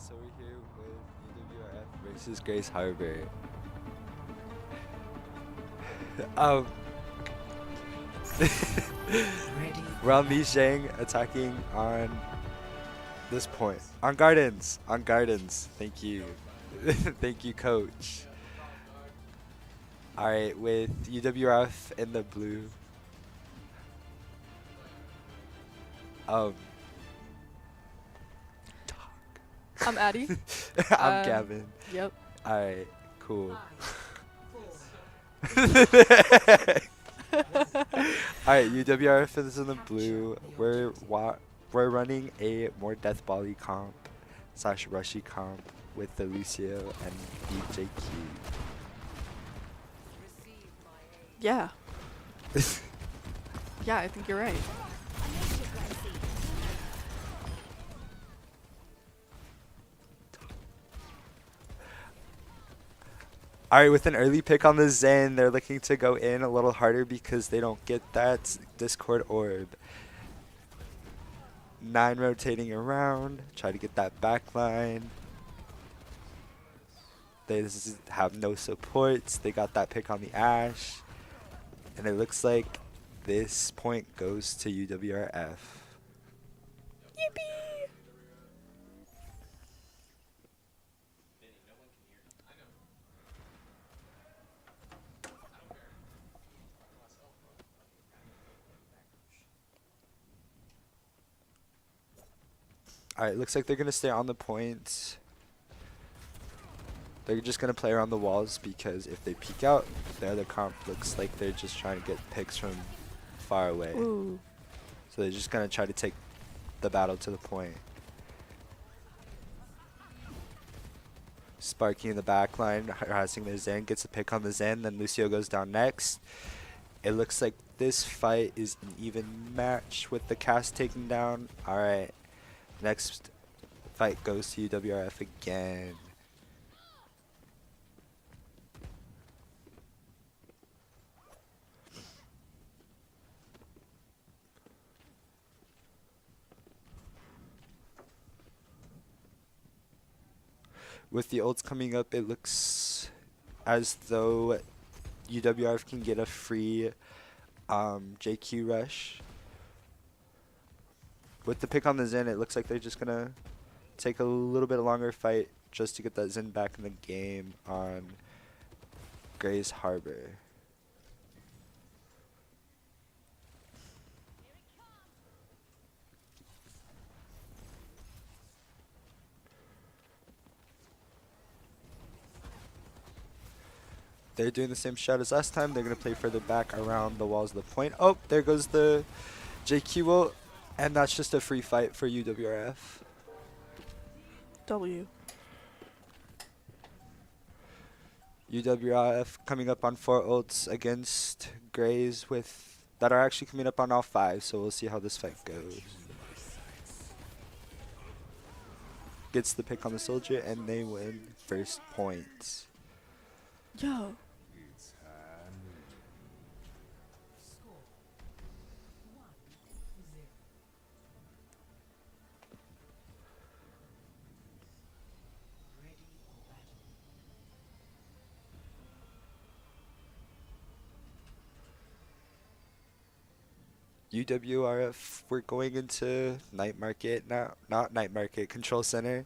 So we're here with UWRF versus Grace Harbor. um, we're on Li Zhang attacking on this point. On gardens. On gardens. Thank you. Thank you, coach. Alright, with UWRF in the blue. Talk. I'm Addie. I'm Gavin. Yep. Alright, cool. Alright, UWRF is in the blue. We're running a more death volley comp / rushy comp with the Lucio and the JQ. Yeah. Yeah, I think you're right. Alright, with an early pick on the Zen, they're looking to go in a little harder because they don't get that Discord orb. 9 rotating around, try to get that back line. They have no supports. They got that pick on the Ashe. And it looks like this point goes to UWRF. Yippee! Alright, looks like they're going to stay on the point. They're just going to play around the walls because if they peek out, the other comp looks like they're just trying to get picks from far away. Ooh. So they're just going to try to take the battle to the point. Sparky in the back line, harassing their Zen, gets a pick on the Zen, then Lucio goes down next. It looks like this fight is an even match with the cast taken down. Alright, next fight goes to UWRF again. With the ults coming up, it looks as though UWRF can get a free JQ rush. With the pick on the Zen, it looks like they're just going to take a little bit longer fight just to get that Zen back in the game on Gray's Harbor. They're doing the same shot as last time. They're going to play further back around the walls of the point. Oh, there goes the JQ ult. And that's just a free fight for UWRF. W. UWRF coming up on 4 ults against Grays that are actually coming up on all 5. So we'll see how this fight goes. Gets the pick on the soldier and they win first points. Yo. UWRF, we're going into night market now, not night market, control center.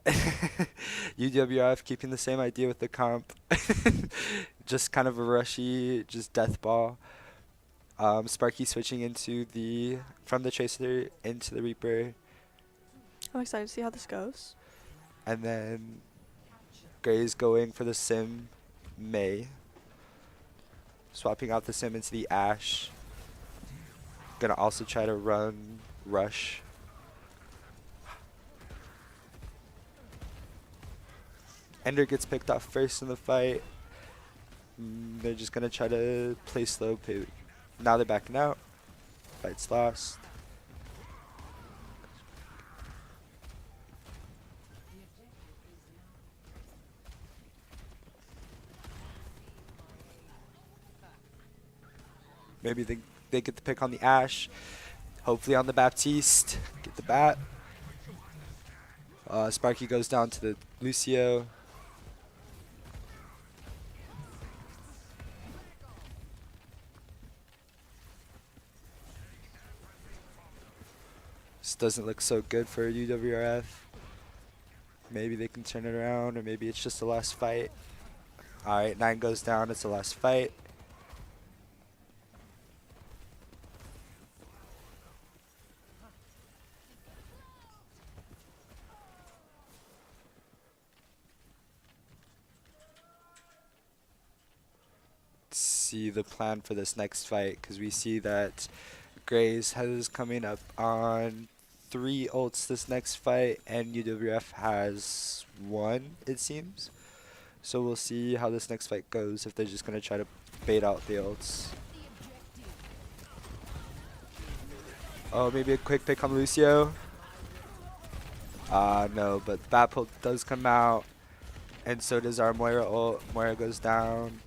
UWRF keeping the same idea with the comp. Just kind of a rushy, just death ball. Sparky switching from the Tracer into the Reaper. I'm excited to see how this goes. And then Gray's going for the Sim May. Swapping out the Sim into the Ashe. Gonna also try to run rush. Ender gets picked off first in the fight. They're just gonna try to play slow pivot. Now they're backing out. Fight's lost. Maybe they get the pick on the Ashe. Hopefully on the Baptiste. Get the bat. Sparky goes down to the Lucio. This doesn't look so good for UWRF. Maybe they can turn it around, or maybe it's just the last fight. Alright, 9 goes down. It's the last fight. see the plan for this next fight, because we see that Grays has coming up on 3 ults this next fight, and UWRF has 1, it seems. So we'll see how this next fight goes, if they're just going to try to bait out the ults. Oh, maybe a quick pick on Lucio. No, but Bat ult does come out, and so does our Moira ult. Moira goes down.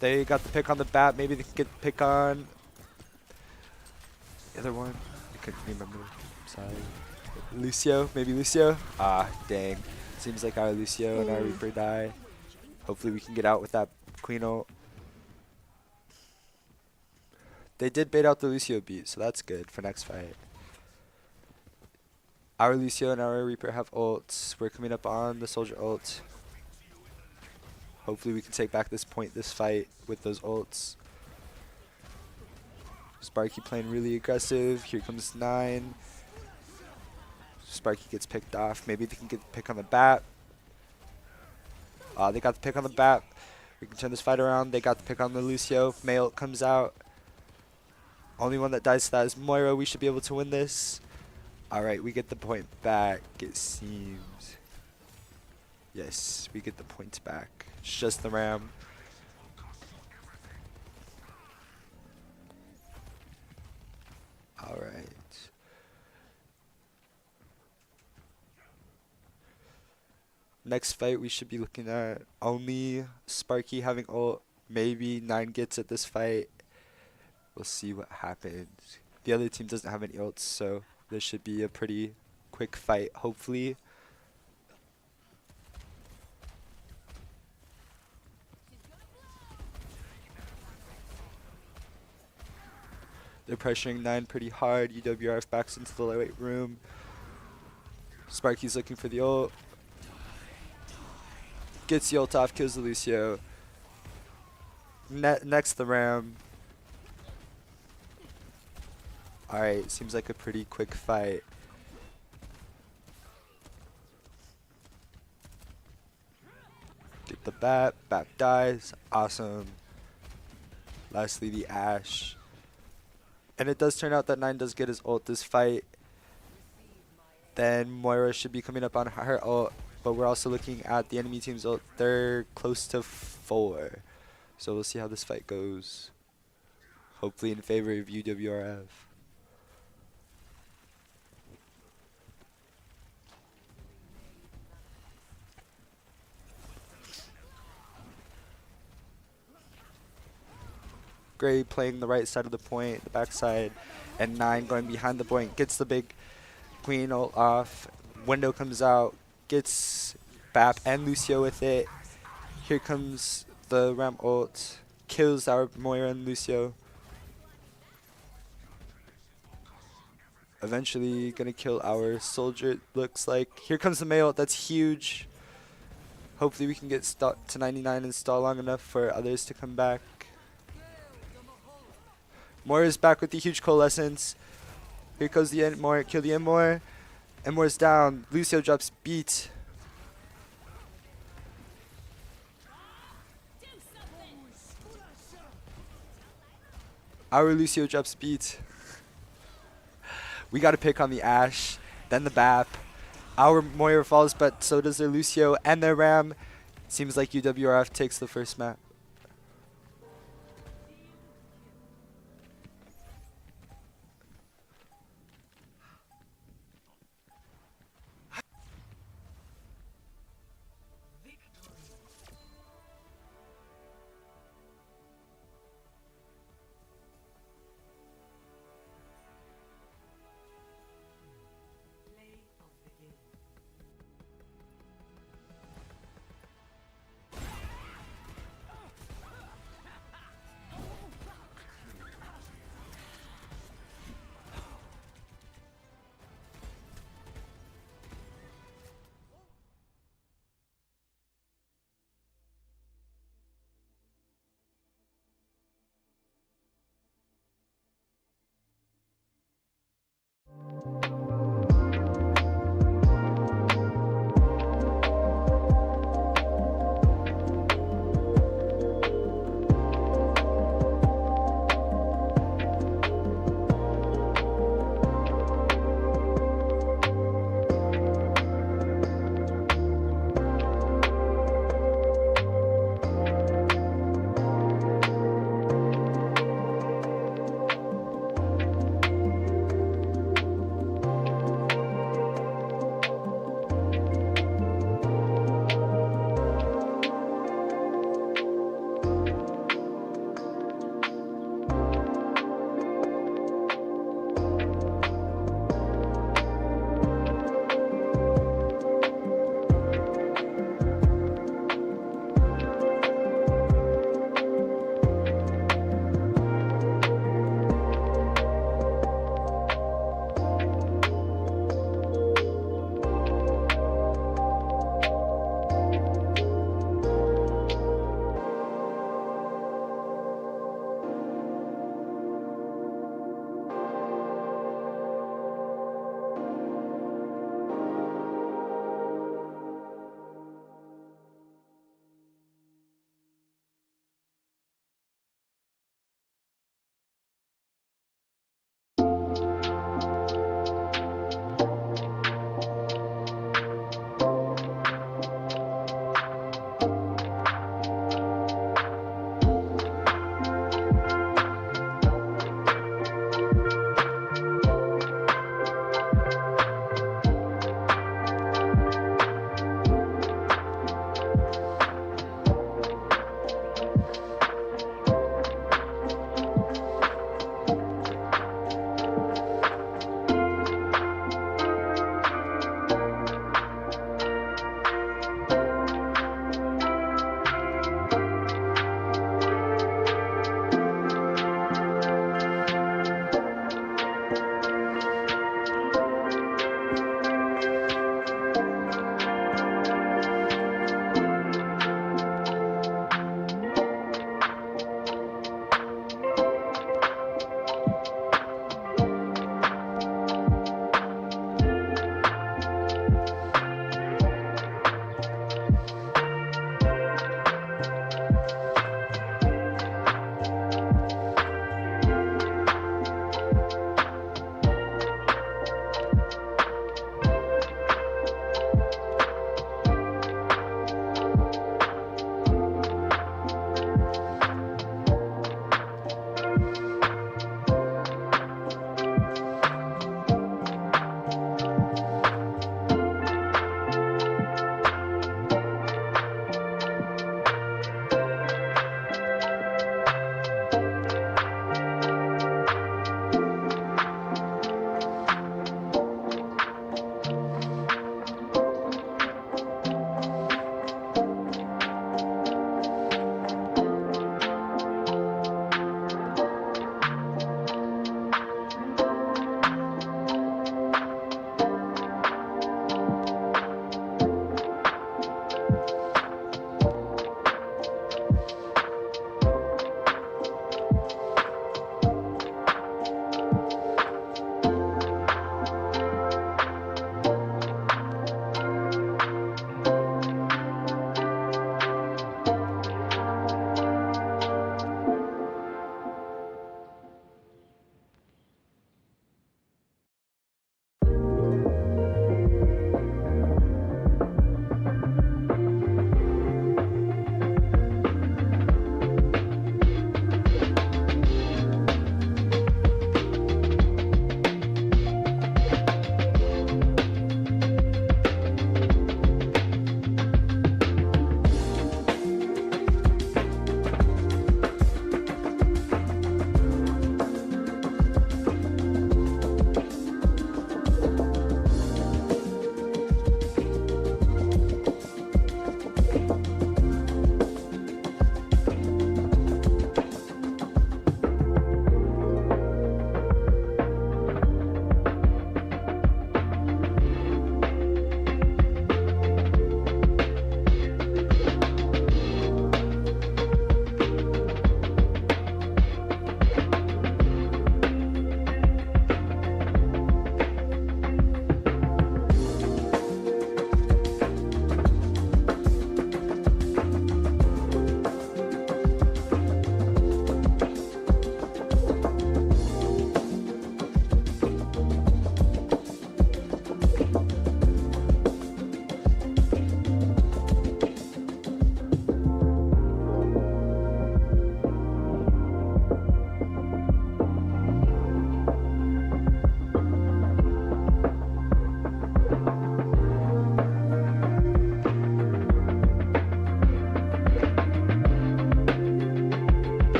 They got the pick on the Bat. Maybe they can get the pick on the other one. I couldn't remember. Sorry. Lucio, maybe Lucio. Dang. Seems like our Lucio and our Reaper die. Hopefully we can get out with that Queen ult. They did bait out the Lucio beat, so that's good for next fight. Our Lucio and our Reaper have ults. We're coming up on the Soldier ult. Hopefully we can take back this point, this fight, with those ults. Sparky playing really aggressive. Here comes 9. Sparky gets picked off. Maybe they can get the pick on the Bat. They got the pick on the Bat. We can turn this fight around. They got the pick on the Lucio. May ult comes out. Only one that dies to that is Moira. We should be able to win this. Alright, we get the point back, it seems. Yes, we get the points back. It's just the Ram. Alright. Next fight we should be looking at only Sparky having ult. Maybe 9 gets at this fight. We'll see what happens. The other team doesn't have any ults, so this should be a pretty quick fight, hopefully. They're pressuring 9 pretty hard. UWRF backs into the lightweight room. Sparky's looking for the ult. Gets the ult off, kills the Lucio. Next the Ram. Alright, seems like a pretty quick fight. Get the Bat. Bat dies. Awesome. Lastly, the Ashe. And it does turn out that 9 does get his ult this fight. Then Moira should be coming up on her ult. But we're also looking at the enemy team's ult. They're close to 4. So we'll see how this fight goes. Hopefully in favor of UWRF. Gray playing the right side of the point, the back side, and 9 going behind the point. Gets the big Queen ult off. Window comes out, gets Bap and Lucio with it. Here comes the Ram ult. Kills our Moira and Lucio. Eventually gonna kill our Soldier, it looks like. Here comes the May ult, that's huge. Hopefully we can get to 99 and stall long enough for others to come back. Moira's back with the huge coalescence. Here goes the Moira, kill the Moira. Moira's down. Lucio drops beat. Our Lucio drops beat. We got to pick on the Ashe, then the Bap. Our Moira falls, but so does their Lucio and their Ram. Seems like UWRF takes the first map.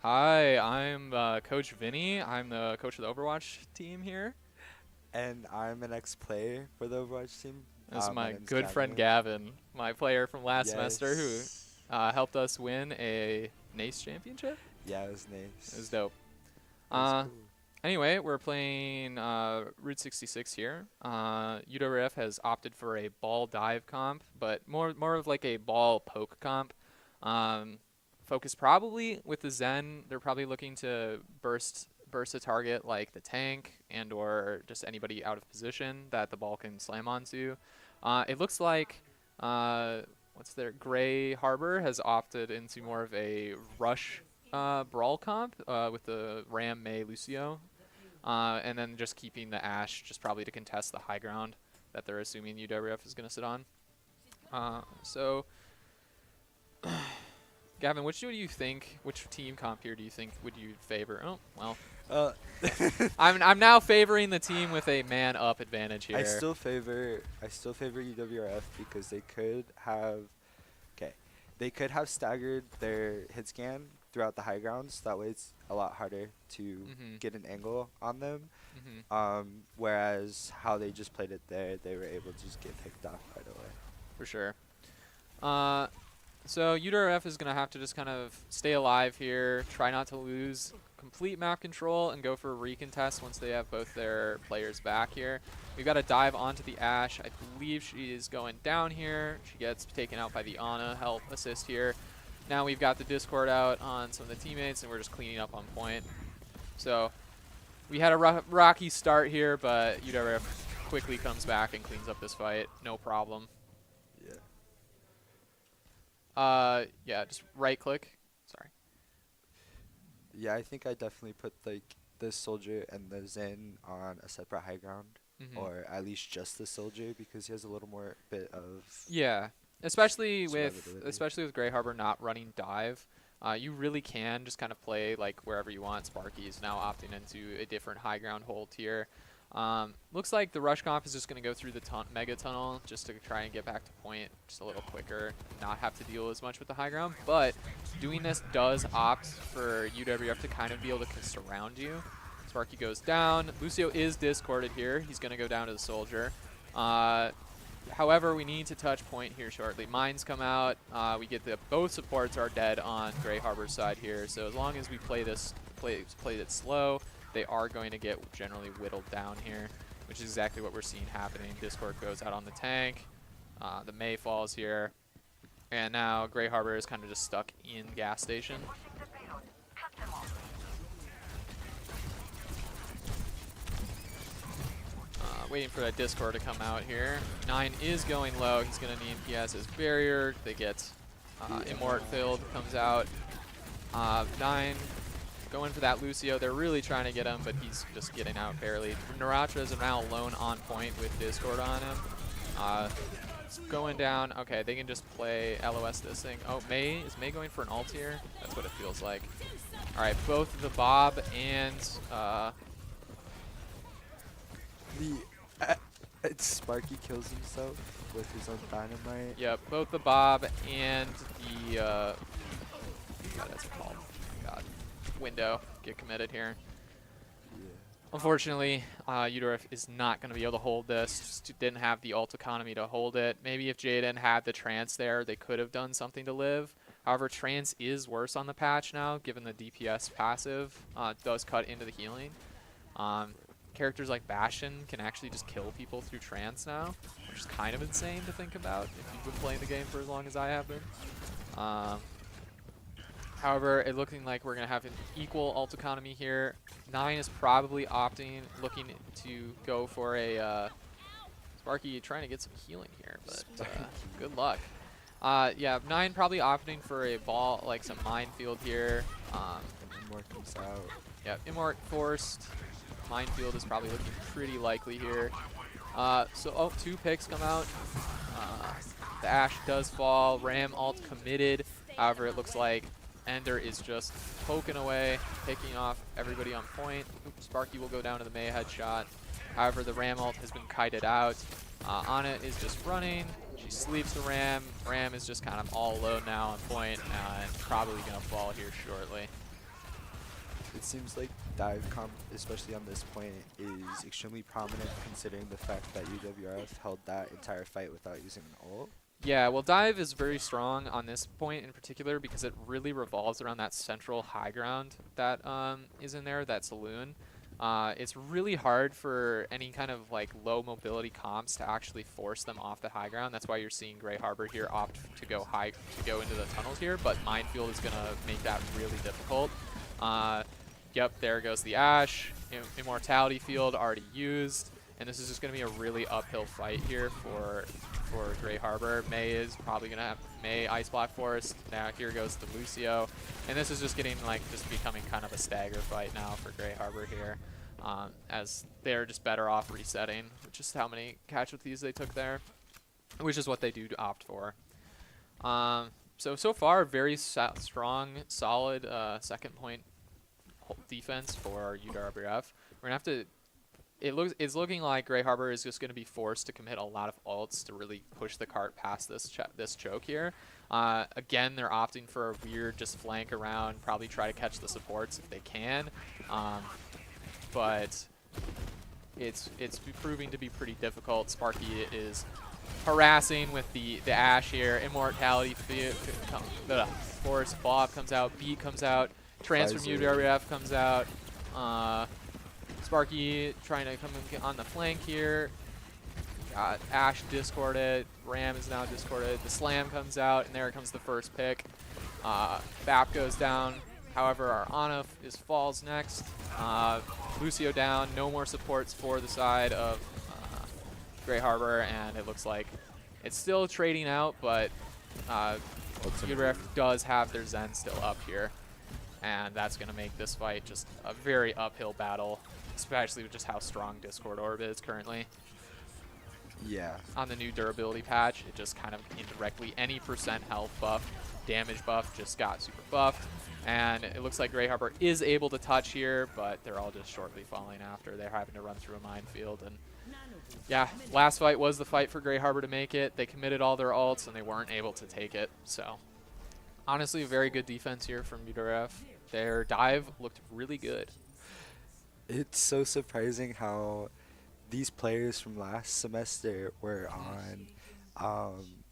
Hi, I'm Coach Vinny. I'm the coach of the Overwatch team here. And I'm an ex-player for the Overwatch team. This is my name's good friend Gavin. Gavin, my player from last semester who Yes. helped us win a NECC championship. Yeah, it was nice. It was dope. It was cool. Anyway, we're playing Route 66 here. UWRF has opted for a ball dive comp, but more of like a ball poke comp. Focus probably with the Zen. They're probably looking to burst a target like the tank and or just anybody out of position that the ball can slam onto. It looks like Gray Harbor has opted into more of a rush brawl comp with the Ram, Mei, Lucio. And then just keeping the Ashe just probably to contest the high ground that they're assuming UWRF is going to sit on. So, Gavin, which do you think, which team comp here do you think would you favor? Oh, well, I'm now favoring the team with a man-up advantage here. I still favor UWRF because they could have staggered their hit scan throughout the high grounds. That way it's a lot harder to get an angle on them. Whereas how they just played it there, they were able to just get picked off right away. For sure. So UWRF is going to have to just kind of stay alive here, try not to lose complete map control, and go for a recontest once they have both their players back here. We've got to dive onto the Ashe. I believe she is going down here. She gets taken out by the Ana help assist here. Now we've got the Discord out on some of the teammates, and we're just cleaning up on point. So we had a rocky start here, but UWRF quickly comes back and cleans up this fight. No problem. Yeah, just right click. Sorry. Yeah, I think I definitely put like the soldier and the Zen on a separate high ground, or at least just the soldier because he has a little more bit of especially with Gray Harbor not running dive. You really can just kind of play like wherever you want. Sparky is now opting into a different high ground hold here. Looks like the rush comp is just going to go through the mega tunnel just to try and get back to point just a little quicker, not have to deal as much with the high ground. But doing this does opt for UWRF to kind of be able to surround you. Sparky goes down. Lucio is discorded here. He's going to go down to the soldier. However, we need to touch point here shortly. Mines come out. We get both supports are dead on Gray Harbor's side here. So as long as we play it slow, they are going to get generally whittled down here, which is exactly what we're seeing happening. Discord goes out on the tank. The Mei falls here. And now Gray Harbor is kind of just stuck in gas station. Waiting for that Discord to come out here. 9 is going low. He's going to need, he has his barrier. They get Immort filled, comes out. 9 going for that Lucio. They're really trying to get him, but he's just getting out barely. Naratra is now alone on point with Discord on him. Going down. Okay, they can just play LOS this thing. Oh, Mei. Is Mei going for an ult here? That's what it feels like. All right, both the Bob and Sparky kills himself with his own dynamite. Yep, both the Bob and the what is it called? God, window get committed here. Yeah. Unfortunately, UWRF is not going to be able to hold this. Just didn't have the ult economy to hold it. Maybe if Jaden had the trance there, they could have done something to live. However, trance is worse on the patch now, given the DPS passive does cut into the healing. Characters like Bastion can actually just kill people through trance now, which is kind of insane to think about if you've been playing the game for as long as I have been. However, it looking like we're going to have an equal ult economy here. 9 is probably looking to go for a Sparky trying to get some healing here, but good luck. Yeah, 9 probably opting for a ball, like some minefield here. Immort comes out. Yeah, Immort forced. Minefield is probably looking pretty likely here. So 2 picks come out. The Ashe does fall. Ram ult committed. However, it looks like Ender is just poking away, picking off everybody on point. Oops, Sparky will go down to the Mei headshot. However, the Ram ult has been kited out. Ana is just running. She sleeps the Ram. Ram is just kind of all alone now on point and probably going to fall here shortly. It seems like dive comp, especially on this point, is extremely prominent considering the fact that UWRF held that entire fight without using an ult. Yeah, well, dive is very strong on this point in particular because it really revolves around that central high ground that is in there, that saloon. It's really hard for any kind of like low mobility comps to actually force them off the high ground. That's why you're seeing Grey Harbor here opt to go into the tunnels here, but Minefield is gonna make that really difficult. Yep, there goes the Ash. Immortality Field already used, and this is just gonna be a really uphill fight here for Grey Harbor. Mei is probably gonna have Mei Ice Block Forest. Now here goes the Lucio, and this is just getting like just becoming kind of a stagger fight now for Grey Harbor here, as they're just better off resetting just how many casualties they took there, which is what they do to opt for. So far very strong, solid second point defense for UWRF. We're gonna have to. It's looking like Grey Harbor is just going to be forced to commit a lot of ults to really push the cart past this choke here. Again, they're opting for a weird just flank around, probably try to catch the supports if they can. But it's proving to be pretty difficult. Sparky is harassing with the Ash here. Immortality Force Bob comes out, Beat comes out, Trans from UWRF comes out. Sparky trying to come and get on the flank here. Got Ash discorded. Ram is now discorded. The Slam comes out, and there comes the first pick. Bap goes down. However, our Ana falls next. Lucio down. No more supports for the side of Grey Harbor, and it looks like it's still trading out, but UWRF does have their Zen still up here. And that's going to make this fight just a very uphill battle, especially with just how strong Discord Orb is currently. Yeah. On the new durability patch, it just kind of indirectly, any percent health buff, damage buff just got super buffed. And it looks like Grey Harbor is able to touch here, but they're all just shortly falling after. They're having to run through a minefield. And yeah, last fight was the fight for Grey Harbor to make it. They committed all their ults, and they weren't able to take it. So honestly, very good defense here from UWRF. Their dive looked really good. It's so surprising how these players from last semester were on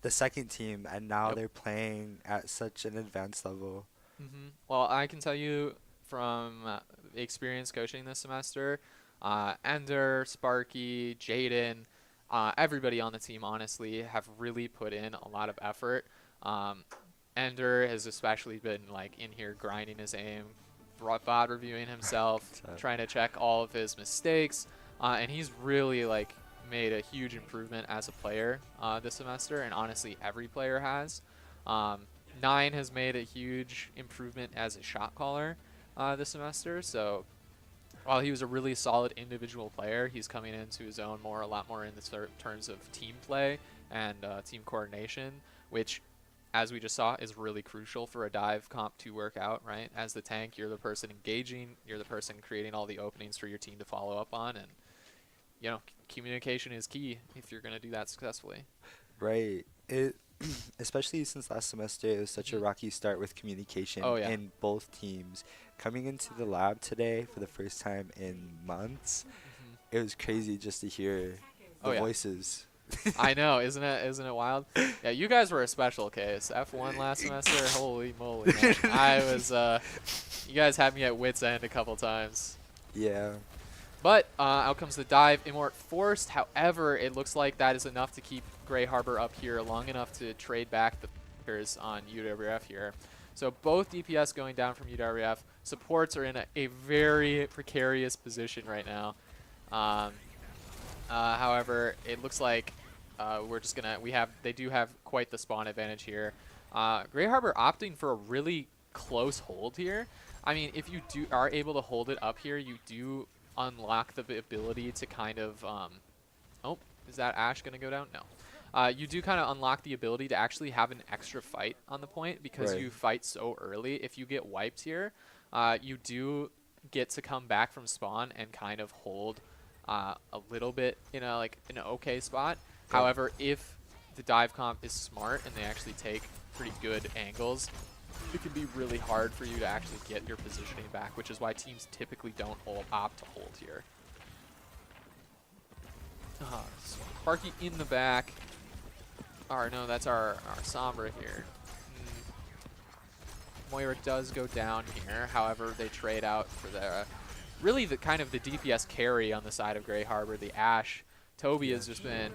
the second team, and now they're playing at such an advanced level. Well, I can tell you from experience coaching this semester, Ender, Sparky, Jaden, everybody on the team, honestly, have really put in a lot of effort. Ender has especially been like in here grinding his aim, VOD reviewing himself, trying to check all of his mistakes, and he's really like made a huge improvement as a player this semester, and honestly every player has. Nine has made a huge improvement as a shot caller this semester, so while he was a really solid individual player, he's coming into his own a lot more in the terms of team play and team coordination, which, as we just saw, is really crucial for a dive comp to work out, right? As the tank, you're the person engaging, you're the person creating all the openings for your team to follow up on, and you know, communication is key if you're going to do that successfully. Right. Especially since last semester, it was such a rocky start with communication in both teams. Coming into the lab today for the first time in months, it was crazy just to hear the voices. I know, isn't it wild? Yeah, you guys were a special case. F1 last semester, holy moly, man. I was, you guys had me at wit's end a couple times. Yeah. But out comes the dive. Immort forced. However, it looks like that is enough to keep Grey Harbor up here long enough to trade back the pickers on UWRF here. So both DPS going down from UWRF. Supports are in a very precarious position right now. However, it looks like they do have quite the spawn advantage here. Grey Harbor opting for a really close hold here. I mean, if you are able to hold it up here, you do unlock the ability to kind of oh, is that Ash gonna go down? No. You do kind of unlock the ability to actually have an extra fight on the point because you fight so early. If you get wiped here, you do get to come back from spawn and kind of hold a little bit in a like an okay spot. However, if the dive comp is smart and they actually take pretty good angles, it can be really hard for you to actually get your positioning back, which is why teams typically don't opt to hold here. Sparky in the back. Or no, that's our Sombra here. Moira does go down here. However, they trade out for the really the kind of the DPS carry on the side of Grey Harbor, the Ashe. Toby has just been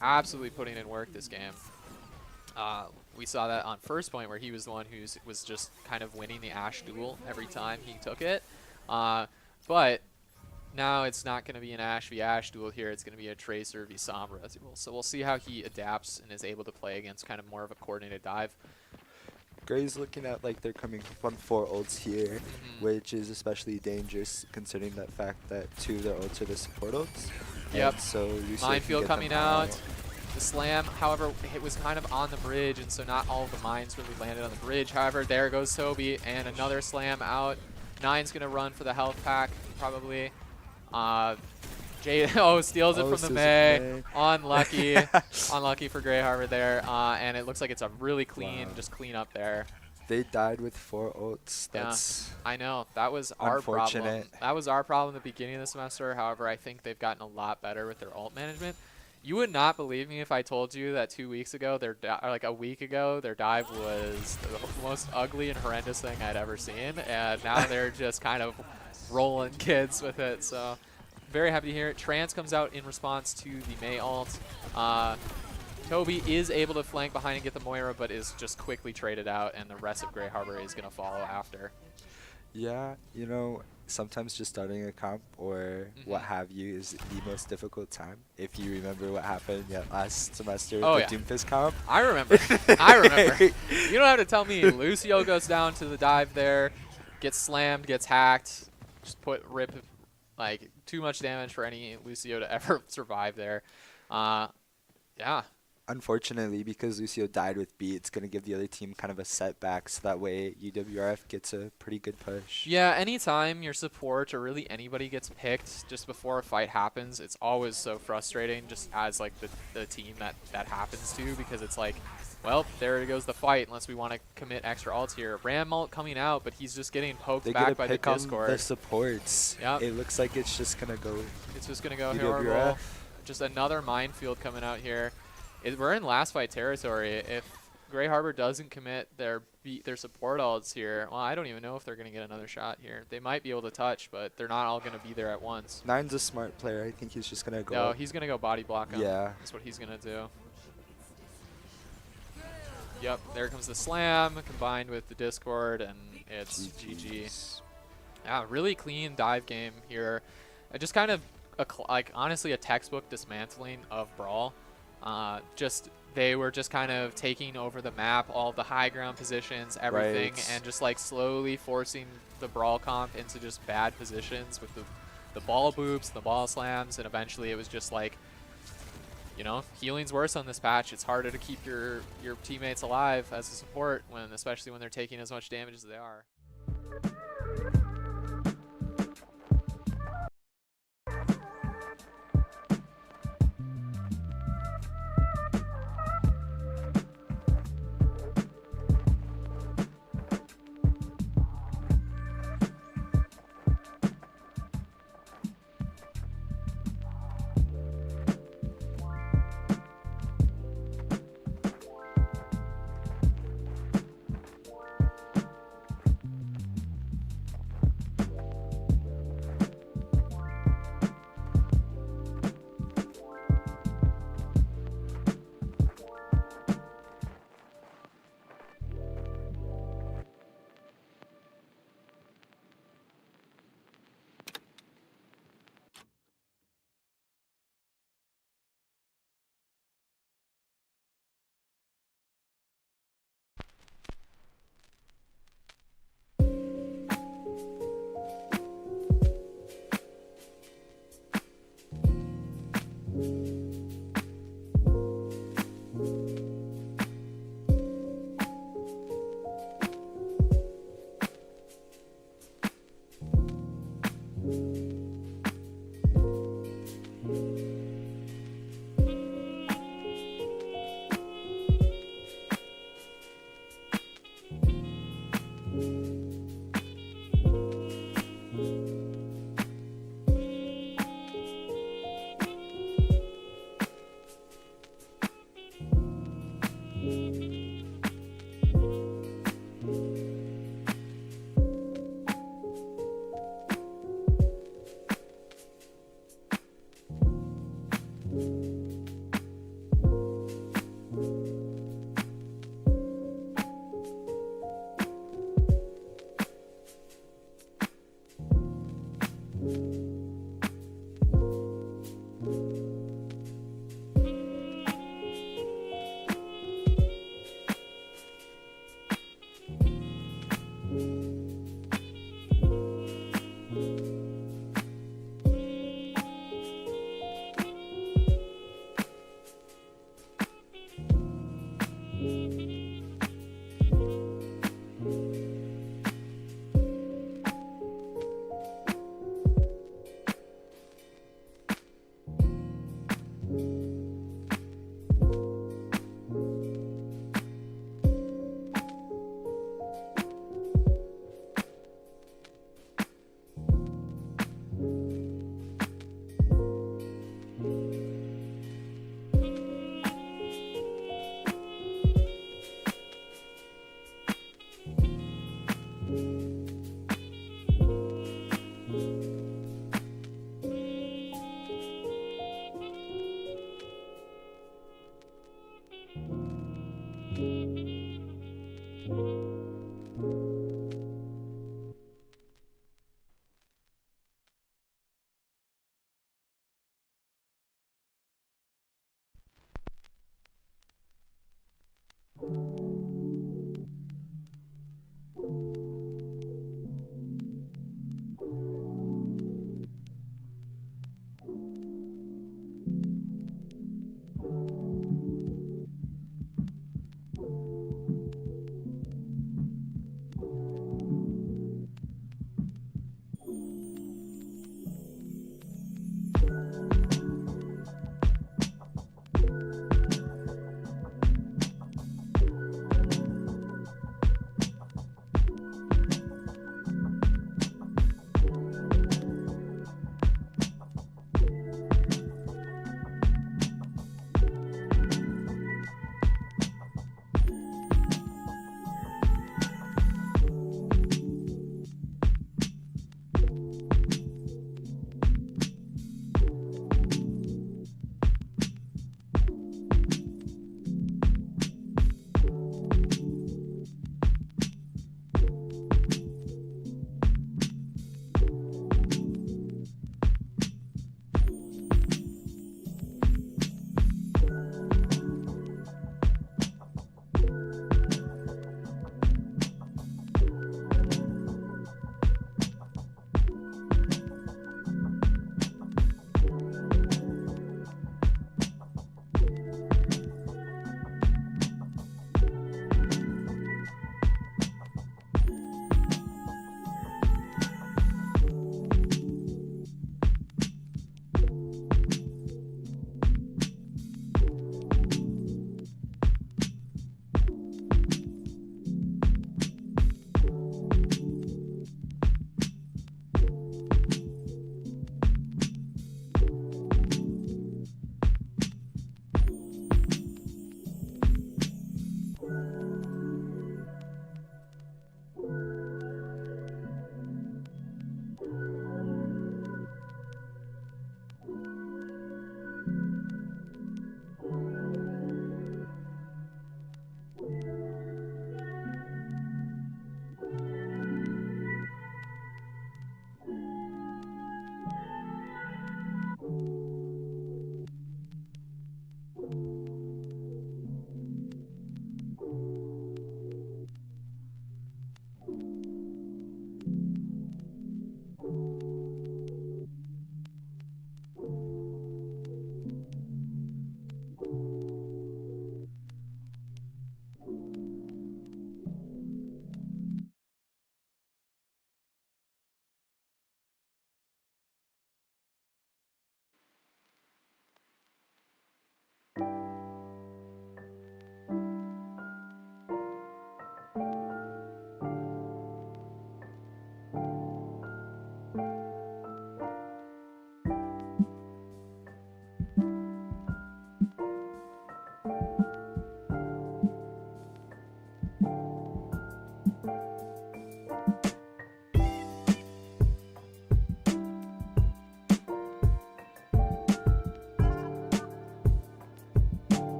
absolutely putting in work this game. We saw that on first point where he was the one who was just kind of winning the Ashe duel every time he took it. But now it's not going to be an Ashe v Ashe duel here. It's going to be a Tracer v Sombra duel. So we'll see how he adapts and is able to play against kind of more of a coordinated dive. Gray's looking at like they're coming from 4 ults here, which is especially dangerous considering the fact that 2 of their ults are the support ults. Yep. And so Lucio Minefield can get coming them out. The slam, however, it was kind of on the bridge, and so not all of the mines really landed on the bridge. However, there goes Toby, and another slam out. Nine's going to run for the health pack, probably. Jay steals it from the Mei. Unlucky. Unlucky for Grey Harbor there. And it looks like it's a really clean, just clean up there. They died with 4 ults. That's I know. That was our problem. unfortunate. That was our problem at the beginning of the semester. However, I think they've gotten a lot better with their ult management. You would not believe me if I told you that 2 weeks ago, or like a week ago, their dive was the most ugly and horrendous thing I'd ever seen. And now they're just kind of rolling kids with it. So very happy to hear it. Trance comes out in response to the Mei ult. Toby is able to flank behind and get the Moira, but is just quickly traded out, and the rest of Grey Harbor is going to follow after. Yeah, you know, sometimes just starting a comp or what have you is the most difficult time. If you remember what happened last semester with the Doomfist comp. I remember. I remember. You don't have to tell me. Lucio goes down to the dive there, gets slammed, gets hacked. Just rip, like, too much damage for any Lucio to ever survive there. Yeah. Unfortunately, because Lucio died with B, it's going to give the other team kind of a setback, so that way UWRF gets a pretty good push. Yeah, anytime your support or really anybody gets picked just before a fight happens, it's always so frustrating just as like the team that happens to, because it's like, well, there goes the fight unless we want to commit extra ults here. Ram ult coming out, but he's just getting poked back by the Discord. On the supports. Yep. It looks like it's just going to go It's just going to go UWRF. horrible. Just another minefield coming out here. We're in last fight territory. If Grey Harbor doesn't commit their support ults here, well, I don't even know if they're going to get another shot here. They might be able to touch, but they're not all going to be there at once. Nine's a smart player. I think he's just going to go. No, he's going to go body block him. Yeah. That's what he's going to do. Yep, there comes the slam combined with the Discord, and it's GG. Yeah, really clean dive game here. Just kind of, honestly, a textbook dismantling of Brawl. They were just kind of taking over the map, all the high ground positions, everything, and just like slowly forcing the Brawl comp into just bad positions with the ball boops, the ball slams, and eventually it was just like, you know, healing's worse on this patch. It's harder to keep your teammates alive as a support, especially when they're taking as much damage as they are.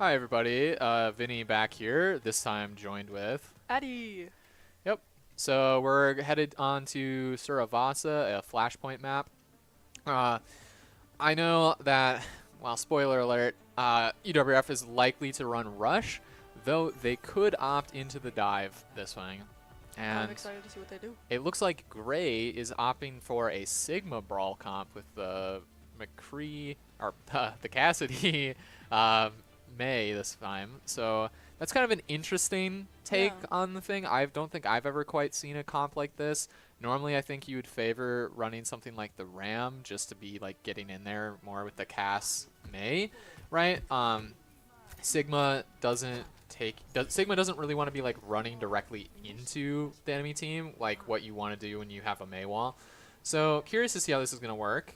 Hi everybody, Vinny back here, this time joined with... Addy. Yep. So we're headed on to Suravasa, a flashpoint map. I know that, well, spoiler alert, UWRF is likely to run Rush, though they could opt into the dive this swing. And I'm excited to see what they do. it looks like Gray is opting for a Sigma brawl comp with the McCree, or the Cassidy May this time. So that's kind of an interesting take on the thing. I don't think I've ever quite seen a comp like this. Normally, I think you would favor running something like the Ram just to be like getting in there more with the Cass May, right? Sigma doesn't really want to be like running directly into the enemy team like what you want to do when you have a May wall. So curious to see how this is going to work.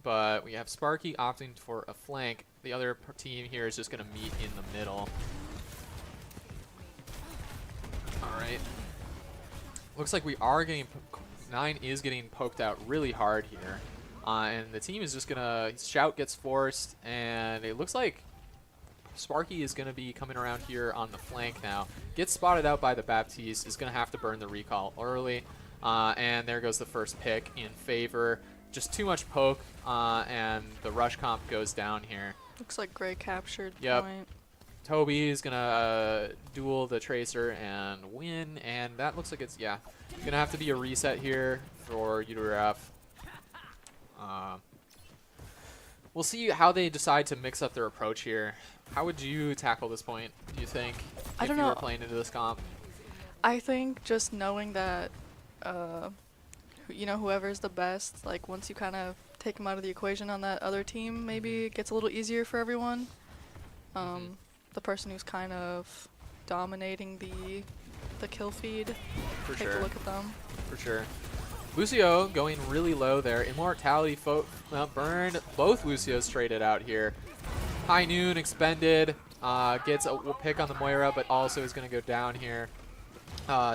But we have Sparky opting for a flank. The other team here is just going to meet in the middle. All right. Looks like we are getting... 9 is getting poked out really hard here. And the team is just going to... Shout gets forced, and it looks like Sparky is going to be coming around here on the flank now. Gets spotted out by the Baptiste, is going to have to burn the recall early. And there goes the first pick in favor. Just too much poke, and the rush comp goes down here. Looks like Gray captured Yep. point. Toby is going to duel the Tracer and win, and that looks like it's, going to have to be a reset here for UWRF. We'll see how they decide to mix up their approach here. How would you tackle this point, do you think, I if don't you know. were playing into this comp? I think just knowing that, you know, whoever's the best, like once you kind of take them out of the equation on that other team, maybe it gets a little easier for everyone. The person who's kind of dominating the kill feed, For take sure. a look at them. For sure. Lucio going really low there. Immortality burned. Both Lucios traded out here. High Noon expended. Gets a pick on the Moira, but also is going to go down here.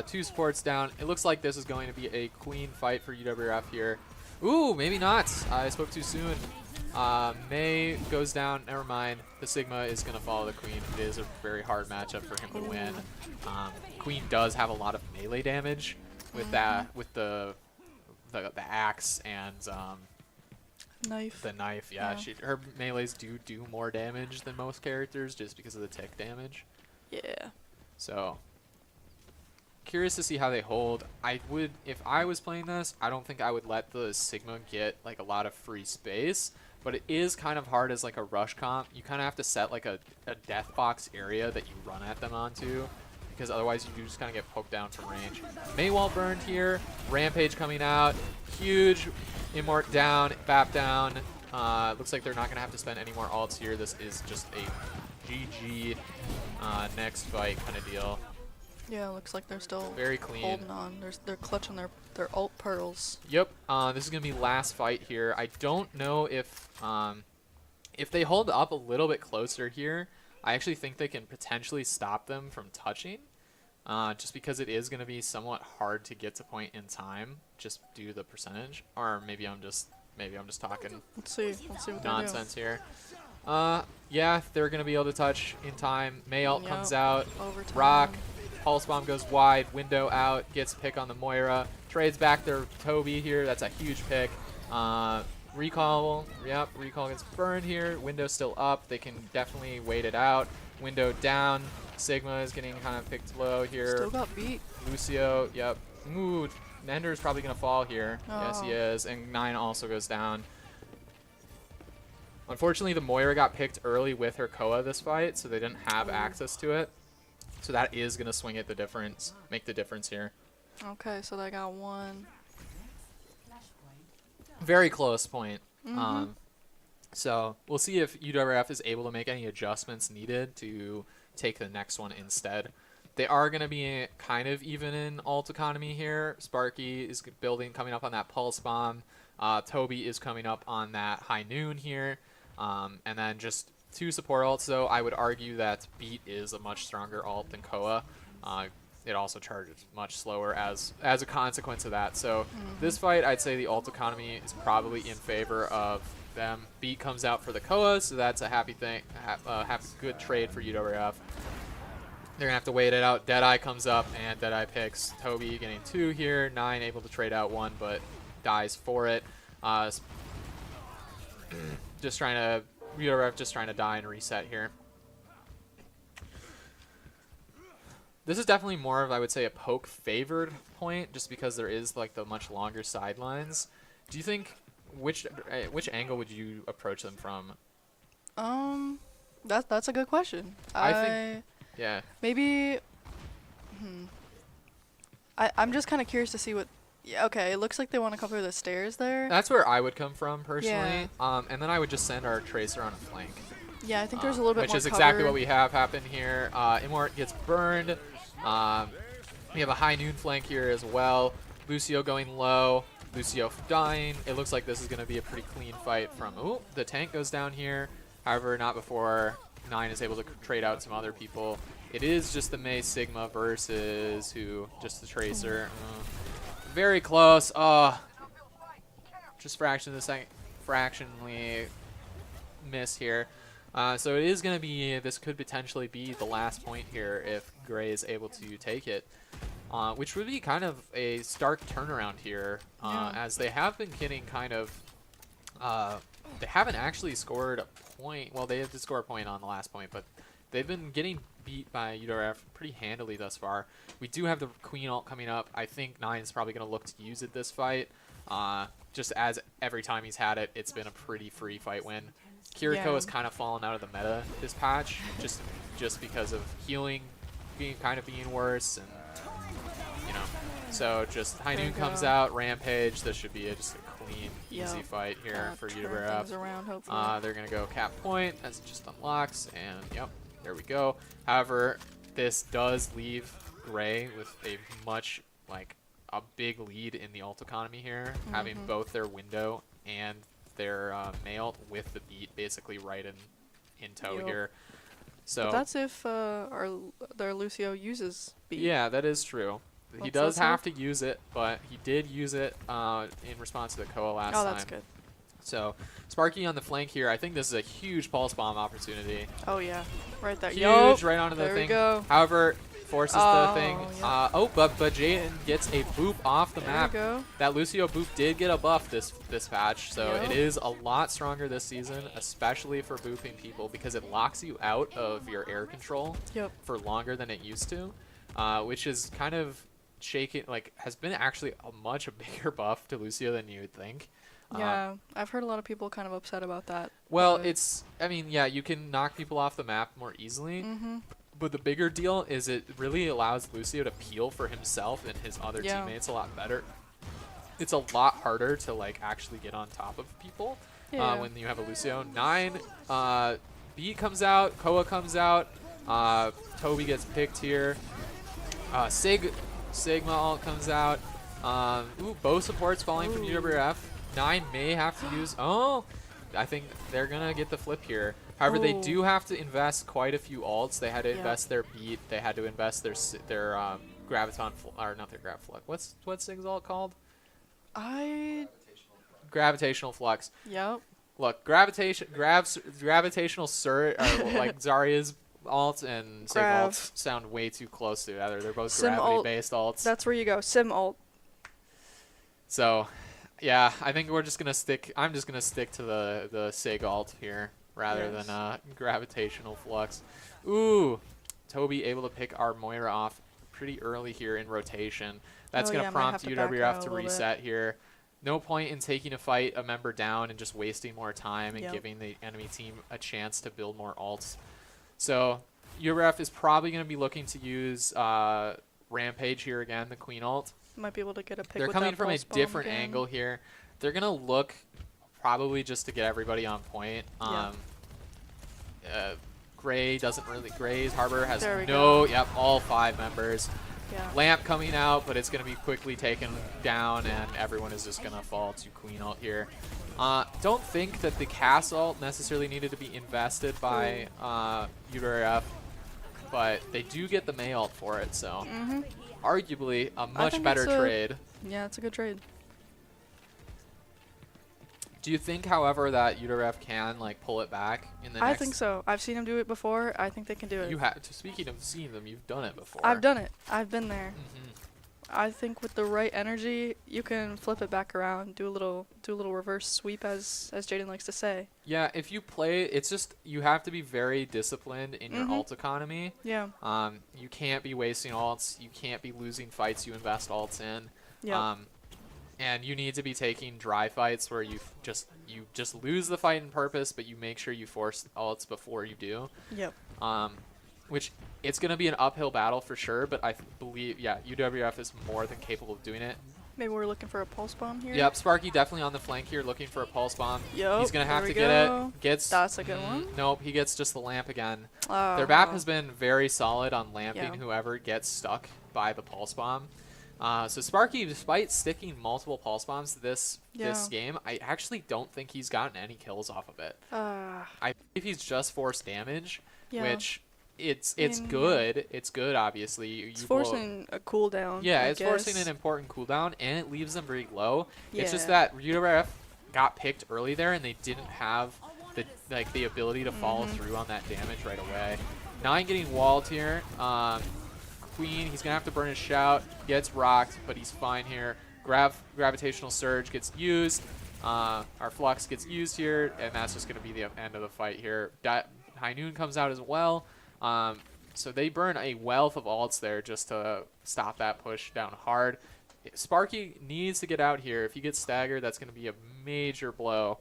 2 supports down. It looks like this is going to be a clean fight for UWRF here. Ooh, maybe not. I spoke too soon. May goes down. Never mind. The Sigma is going to follow the Queen. It is a very hard matchup for him to win. Queen does have a lot of melee damage with that, with the axe and Knife. the knife. Yeah. Her melees do more damage than most characters just because of the tick damage. Yeah. So curious to see how they hold. I would, if I was playing this, I don't think I would let the Sigma get like a lot of free space, but it is kind of hard as like a rush comp. You kind of have to set like a death box area that you run at them onto, because otherwise you do just kind of get poked down from range. Maywall burned here. Rampage coming out. Huge. Immort down. Bap down. Looks like they're not going to have to spend any more ults here. This is just a GG next fight kind of deal. Yeah, looks like they're still Very clean. holding on. They're clutching their ult pearls. Yep. This is going to be last fight here. I don't know if they hold up a little bit closer here, I actually think they can potentially stop them from touching, just because it is going to be somewhat hard to get to point in time, just due to the percentage. Or maybe I'm just talking Let's see what nonsense here. Yeah, they're going to be able to touch in time. May ult comes out. Overtime. Rock. Pulse Bomb goes wide. Window out. Gets a pick on the Moira. Trades back their Toby here. That's a huge pick. Recall. Yep, recall gets burned here. Window still up. They can definitely wait it out. Window down. Sigma is getting kind of picked low here. Still got beat. Lucio. Yep. Ooh, Nender is probably going to fall here. Yes, he Oh. is. And 9 also goes down. Unfortunately, the Moira got picked early with her Koa this fight, so they didn't have access to it. So that is going to swing it the difference, make the difference here. Okay, so they got one. Very close point. So we'll see if UWRF is able to make any adjustments needed to take the next one instead. They are going to be kind of even in ult economy here. Sparky is coming up on that Pulse Bomb. Toby is coming up on that High Noon here. And then just 2 support ults, so I would argue that Beat is a much stronger ult than Koa. It also charges much slower as a consequence of that. So this fight, I'd say the ult economy is probably in favor of them. Beat comes out for the Koa, so that's a happy thing. Good trade for UWRF. They're gonna have to wait it out. Deadeye comes up, and Deadeye picks Toby, getting 2 here. 9 able to trade out 1, but dies for it. Just trying to UWRF just trying to die and reset here. This is definitely more of, I would say, a poke favored point, just because there is like the much longer sidelines. Do you think which angle would you approach them from? That's a good question. I think, yeah. Maybe. I'm just kind of curious to see what. Yeah, okay, it looks like they want to cover the stairs there. That's where I would come from personally. Yeah. And then I would just send our Tracer on a flank. Yeah, I think there's a little bit which more is exactly cover. what we have happen here. Immort gets burned. We have a high noon flank here as well. Lucio going low. Lucio dying. It looks like this is going to be a pretty clean fight from... Ooh, the tank goes down here. However, not before 9 is able to trade out some other people. It is just the Mei Sigma versus who? Just the Tracer. Very close. Just fractionally miss here. So it is going to be, this could potentially be the last point here if Gray is able to take it. Which would be kind of a stark turnaround here, as they have been getting kind of, they haven't actually scored a point. Well, they have to score a point on the last point, but they've been getting beat by UWRF pretty handily thus far. We do have the Queen ult coming up. I think 9 is probably going to look to use it this fight. Just as every time he's had it, it's been a pretty free fight win. Kiriko has kind of fallen out of the meta this patch, just because of healing being worse, and you know. So just High Noon comes out, Rampage. This should be just a clean, easy fight here for UWRF. They're gonna go cap point as it just unlocks, and yep, there we go. However, this does leave Gray with a a big lead in the ult economy here, having both their window and their Mei ult with the beat basically right in tow here. So but that's if their Lucio uses beat. Yeah, that is true. He does have to use it, but he did use it in response to the Koa last time. Oh, that's good. So Sparky on the flank here. I think this is a huge pulse bomb opportunity. Oh yeah, right there. Huge, right onto the there thing. We go. However, forces the thing. Yeah. But Jaden gets a boop off the map. There we go. That Lucio boop did get a buff this patch, so it is a lot stronger this season, especially for booping people, because it locks you out of your air control for longer than it used to, which is kind of has been actually a much bigger buff to Lucio than you would think. Yeah, I've heard a lot of people kind of upset about that. Well, you can knock people off the map more easily. But the bigger deal is it really allows Lucio to peel for himself and his other teammates a lot better. It's a lot harder to actually get on top of people when you have a Lucio. 9, B comes out, Koa comes out, Toby gets picked here. Sigma ult comes out. Both supports falling from UWRF. 9 may have to use... I think they're going to get the flip here. However, they do have to invest quite a few ults. They had to invest their beat. They had to invest their graviton, or not their grav flux. What's Sig's ult called? Gravitational flux. Yep. Look, gravitational surge, or like Zarya's ult and Sig ult sound way too close to each other. They're both gravity-based ults. That's where you go. Sim ult. So, yeah, I think we're just gonna stick. I'm just gonna stick to the Sig ult here rather than gravitational flux. Ooh, Toby able to pick our Moira off pretty early here in rotation. That's gonna prompt UWRF to reset here. No point in taking a member down and just wasting more time and giving the enemy team a chance to build more ults. So UWRF is probably going to be looking to use Rampage here again, the Queen ult. Might be able to get a pick. They're with coming that from a pulse bomb different again. angle here. They're going to look probably just to get everybody on point. Gray's Harbor has all 5 members. Lamp coming out, but it's going to be quickly taken down, and everyone is just going to fall to Queen ult here. Don't think that the Cass ult necessarily needed to be invested by UWRF, but they do get the Mei ult for it, so arguably a much better trade. Yeah, it's a good trade. Do you think, however, that UWRF can like pull it back in the I next? think so. I've seen him do it before. I think they can do it. You have. Speaking of seeing them, you've done it before. I've done it. I've been there. Mhm. I think with the right energy, you can flip it back around, do a little reverse sweep, as Jaden likes to say. Yeah, if you play, it's just you have to be very disciplined in your Mhm. ult economy. Yeah. You can't be wasting ults. You can't be losing fights you invest ults in. Yeah. And you need to be taking dry fights where you just lose the fight in purpose, but you make sure you force ults before you do. Yep. Which it's going to be an uphill battle for sure, but I believe, yeah, UWRF is more than capable of doing it. Maybe we're looking for a pulse bomb here. Yep, Sparky definitely on the flank here looking for a pulse bomb. Yep, He's going to have there to we get go. it. Gets That's a good one. Nope, he gets just the lamp again. Oh, Their map has been very solid on lamping Yeah. whoever gets stuck by the pulse bomb. So Sparky, despite sticking multiple pulse bombs this Yeah. game, I actually don't think he's gotten any kills off of it. Ah. I believe he's just forced damage, Yeah. which it's mean, good. It's good, obviously. It's You blow- forcing a cooldown. Yeah, I it's forcing guess. an important cooldown, and it leaves them very low. It's just Yeah. that UWRF got picked early there, and they didn't have the ability to follow Mm-hmm. through on that damage right away. 9 getting walled here. Queen, he's gonna have to burn his shout. Gets rocked, but he's fine here. Gravitational surge gets used. Our flux gets used here, and that's just gonna be the end of the fight here. High Noon comes out as well. So they burn a wealth of ults there just to stop that push down hard. Sparky needs to get out here. If he gets staggered, that's going to be a major blow.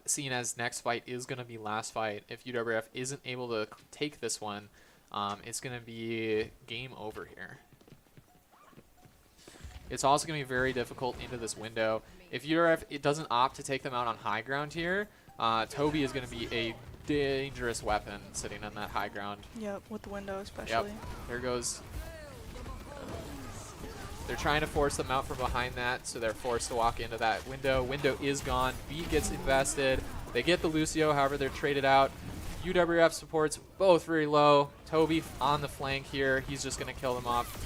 Seeing as next fight is going to be last fight. If UWRF isn't able to take this one, it's going to be game over here. It's also going to be very difficult into this window. If UWRF it doesn't opt to take them out on high ground here, Toby is going to be a dangerous weapon sitting on that high ground. Yep, with the window especially. Yep. There goes. They're trying to force them out from behind that, so they're forced to walk into that window. Window is gone. B gets invested. They get the Lucio, however, they're traded out. UWRF supports both very low. Toby on the flank here. He's just going to kill them off.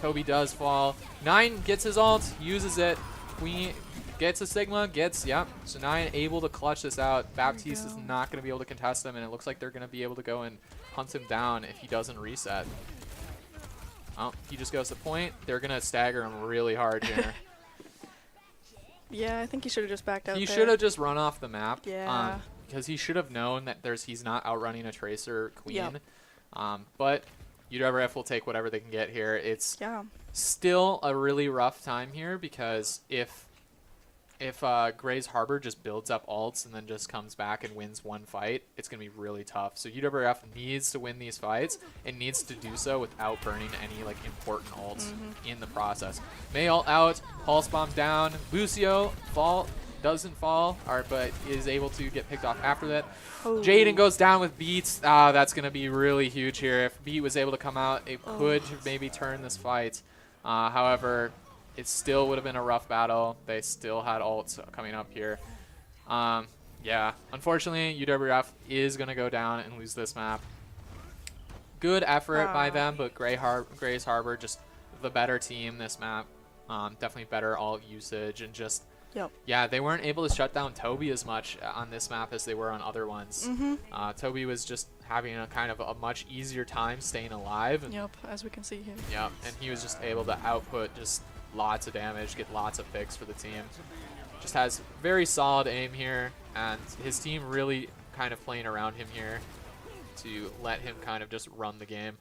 Toby does fall. 9 gets his ult, uses it. Queen gets a Sigma, yep. So 9 able to clutch this out. Baptiste is not going to be able to contest them, and it looks like they're going to be able to go and hunt him down if he doesn't reset. Oh, he just goes to point. They're going to stagger him really hard here. Yeah, I think he should have just backed out He there. should have just run off the map. Yeah. Because he should have known that he's not outrunning a Tracer Queen. Yep. But UWRF will take whatever they can get here. It's Yeah. still a really rough time here because if Gray's Harbor just builds up ults and then just comes back and wins one fight, it's going to be really tough. So UWRF needs to win these fights and needs to do so without burning any like important ults in the process. May ult out, Pulse Bomb down, Lucio doesn't fall, but is able to get picked off after that. Oh. Jaden goes down with Beats. That's going to be really huge here. If Beat was able to come out, it could maybe turn this fight. However, it still would have been a rough battle. They still had ults coming up here. Yeah, unfortunately, UWRF is going to go down and lose this map. Good effort by them, but Gray's Harbor, just the better team this map. Definitely better ult usage and just... Yep. Yeah, they weren't able to shut down Toby as much on this map as they were on other ones. Toby was just having a kind of a much easier time staying alive. And, Yep, as we can see here. yeah, and he was just able to output just lots of damage, get lots of picks for the team. Just has very solid aim here, and his team really kind of playing around him here to let him kind of just run the game.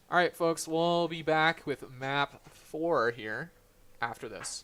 All right, folks, we'll be back with map 4 here after this.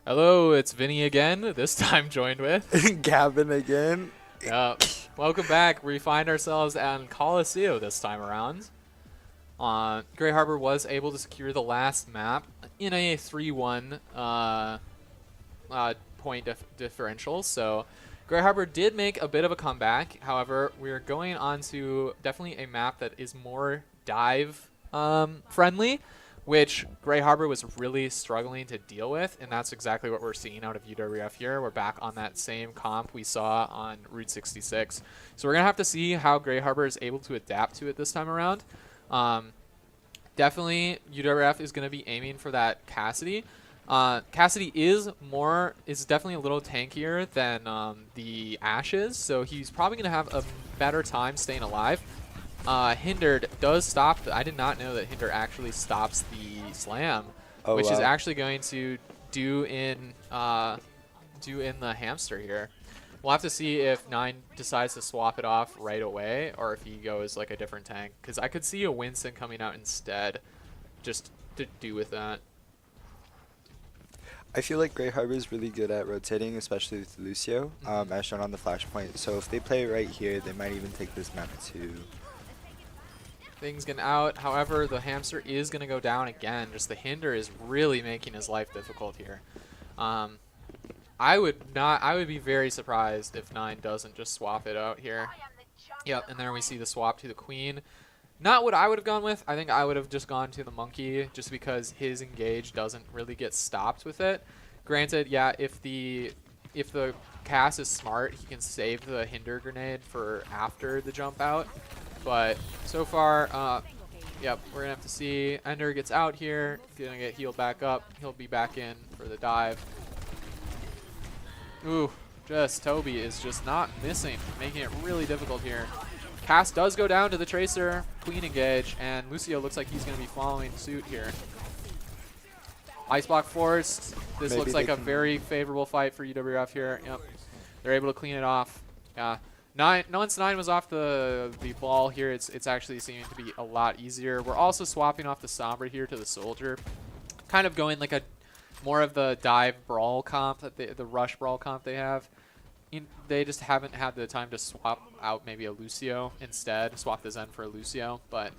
Hello, it's Vinny again, this time joined with. Gavin again. Welcome back. We find ourselves on Coliseum this time around. Grey Harbor was able to secure the last map in a 3-1 point differential, so Grey Harbor did make a bit of a comeback. However, we're going on to definitely a map that is more dive friendly, which Grey Harbor was really struggling to deal with, and that's exactly what we're seeing out of UWRF here. We're back on that same comp we saw on Route 66. So we're going to have to see how Grey Harbor is able to adapt to it this time around. Definitely, UWRF is going to be aiming for that Cassidy. Cassidy is definitely a little tankier than the Ashes, so he's probably going to have a better time staying alive. Hindered does stop. I did not know that Hinder actually stops the slam, which is actually going to do in the hamster here. We'll have to see if 9 decides to swap it off right away, or if he goes like a different tank. Because I could see a Winston coming out instead, just to do with that. I feel like Grey Harbor is really good at rotating, especially with Lucio, as shown on the flashpoint. So if they play right here, they might even take this map too. Things getting out. However, the hamster is going to go down again. Just the Hinder is really making his life difficult here. I would be very surprised if 9 doesn't just swap it out here. Yep, and there we see the swap to the Queen. Not what I would have gone with. I think I would have just gone to the Monkey just because his engage doesn't really get stopped with it. Granted, yeah, if the Cass is smart, he can save the Hinder grenade for after the jump out. But so far, yep, we're going to have to see. Ender gets out here, going to get healed back up. He'll be back in for the dive. Ooh, Toby is just not missing, making it really difficult here. Cass does go down to the Tracer, Queen engage, and Lucio looks like he's going to be following suit here. Iceblock forced. This looks like a very favorable fight for UWRF here. Yep, they're able to clean it off. Once 9 was off the ball here, it's actually seeming to be a lot easier. We're also swapping off the Sombra here to the Soldier, kind of going like a more of the dive brawl comp that the rush brawl comp they have. They just haven't had the time to swap out maybe a Lucio instead, swap the Zen for a Lucio. But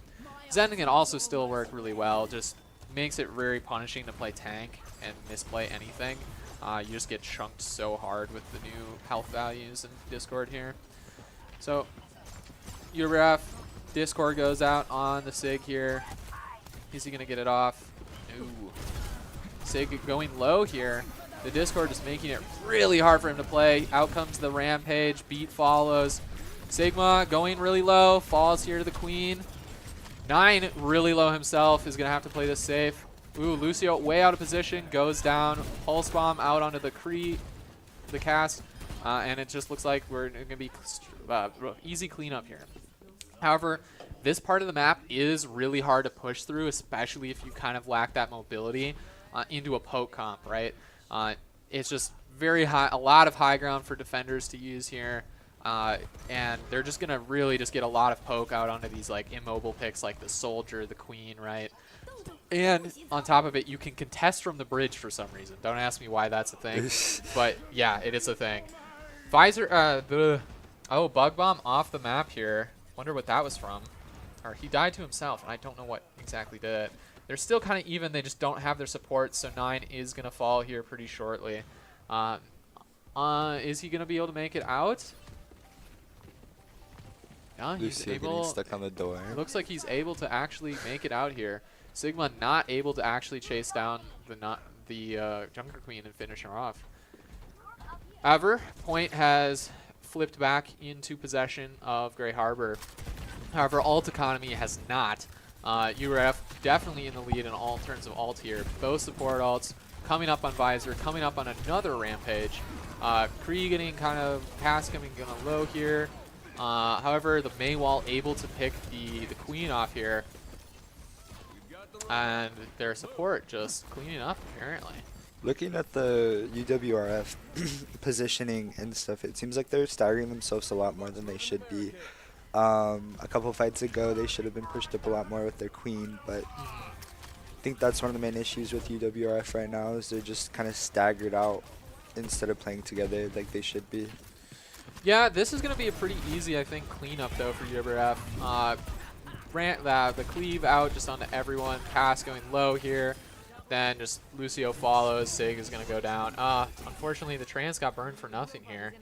Zen can also still work really well. Just makes it very punishing to play tank and misplay anything. You just get chunked so hard with the new health values in Discord here. So UWRF, Discord goes out on the Sig here. Is he going to get it off? No. Sig going low here. The Discord is making it really hard for him to play. Out comes the Rampage. Beat follows. Sigma going really low. Falls here to the Queen. 9 really low himself. Is going to have to play this safe. Ooh, Lucio way out of position. Goes down. Pulse Bomb out onto the cast. And it just looks like we're going to be easy cleanup here. However, this part of the map is really hard to push through, especially if you kind of lack that mobility into a poke comp, right? It's just very high, a lot of high ground for defenders to use here. And they're just going to really just get a lot of poke out onto these like immobile picks like the Soldier, the Queen, right? And on top of it, you can contest from the bridge for some reason. Don't ask me why that's a thing. But yeah, it is a thing. Visor, Bug Bomb off the map here. Wonder what that was from. Or he died to himself, and I don't know what exactly did it. They're still kind of even. They just don't have their support, so 9 is going to fall here pretty shortly. Is he going to be able to make it out? Yeah, he's able. Stuck on the door. Looks like he's able to actually make it out here. Sigma not able to actually chase down the Junker Queen and finish her off. However, point has flipped back into possession of Grey Harbor. However, alt economy has not. UWRF definitely in the lead in all terms of alt here. Both support alts coming up on Visor, coming up on another Rampage. Kree getting kind of pass coming kind of low here. However, the Maywall able to pick the Queen off here. And their support just cleaning up apparently. Looking at the UWRF positioning and stuff, it seems like they're staggering themselves a lot more than they should be. A couple fights ago, they should have been pushed up a lot more with their Queen, but I think that's one of the main issues with UWRF right now is they're just kind of staggered out instead of playing together like they should be. Yeah, this is going to be a pretty easy, I think, cleanup, though, for UWRF. The cleave out just onto everyone. Pass going low here. Then just Lucio follows. Sig is going to go down. Unfortunately, the trans got burned for nothing here.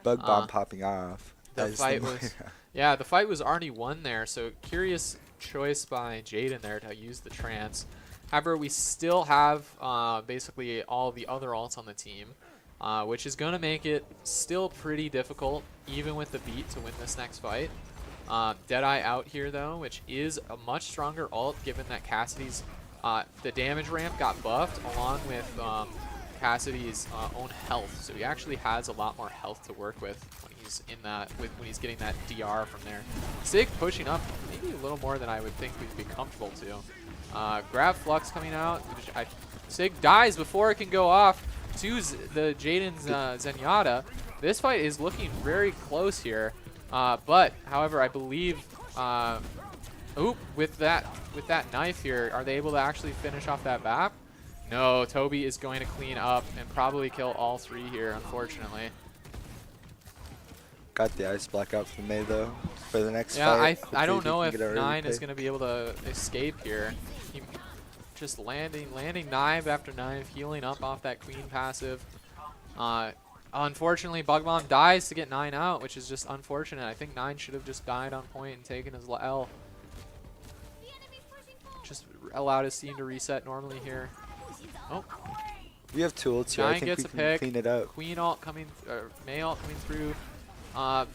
Bug bomb popping off. The fight was, yeah, the fight was already won there. So curious choice by Jaden there to use the trance. However, we still have basically all the other alts on the team, which is going to make it still pretty difficult, even with the beat, to win this next fight. Deadeye out here, though, which is a much stronger ult, given that Cassidy's the damage ramp got buffed, along with Cassidy's own health. So he actually has a lot more health to work with when he's in that, when he's getting that DR from there. Sig pushing up maybe a little more than I would think we'd be comfortable to. Grab Flux coming out. Sig dies before it can go off to the Jaden's Zenyatta. This fight is looking very close here. But, however, I believe, with that knife here, are they able to actually finish off that BAP? No, Toby is going to clean up and probably kill all three here, unfortunately. Got the ice block out from May, though, for the next fight. fight. Yeah, I don't know if 9 is going to be able to escape here. He just landing knife after knife, healing up off that queen passive. Unfortunately, Bug Bomb dies to get 9 out, which is just unfortunate. I think 9 should have just died on point and taken his L. Just allowed his team to reset normally here. Oh. We have two ults here. I 9 think gets we a can pick. clean it up. Queen ult coming, May ult coming through.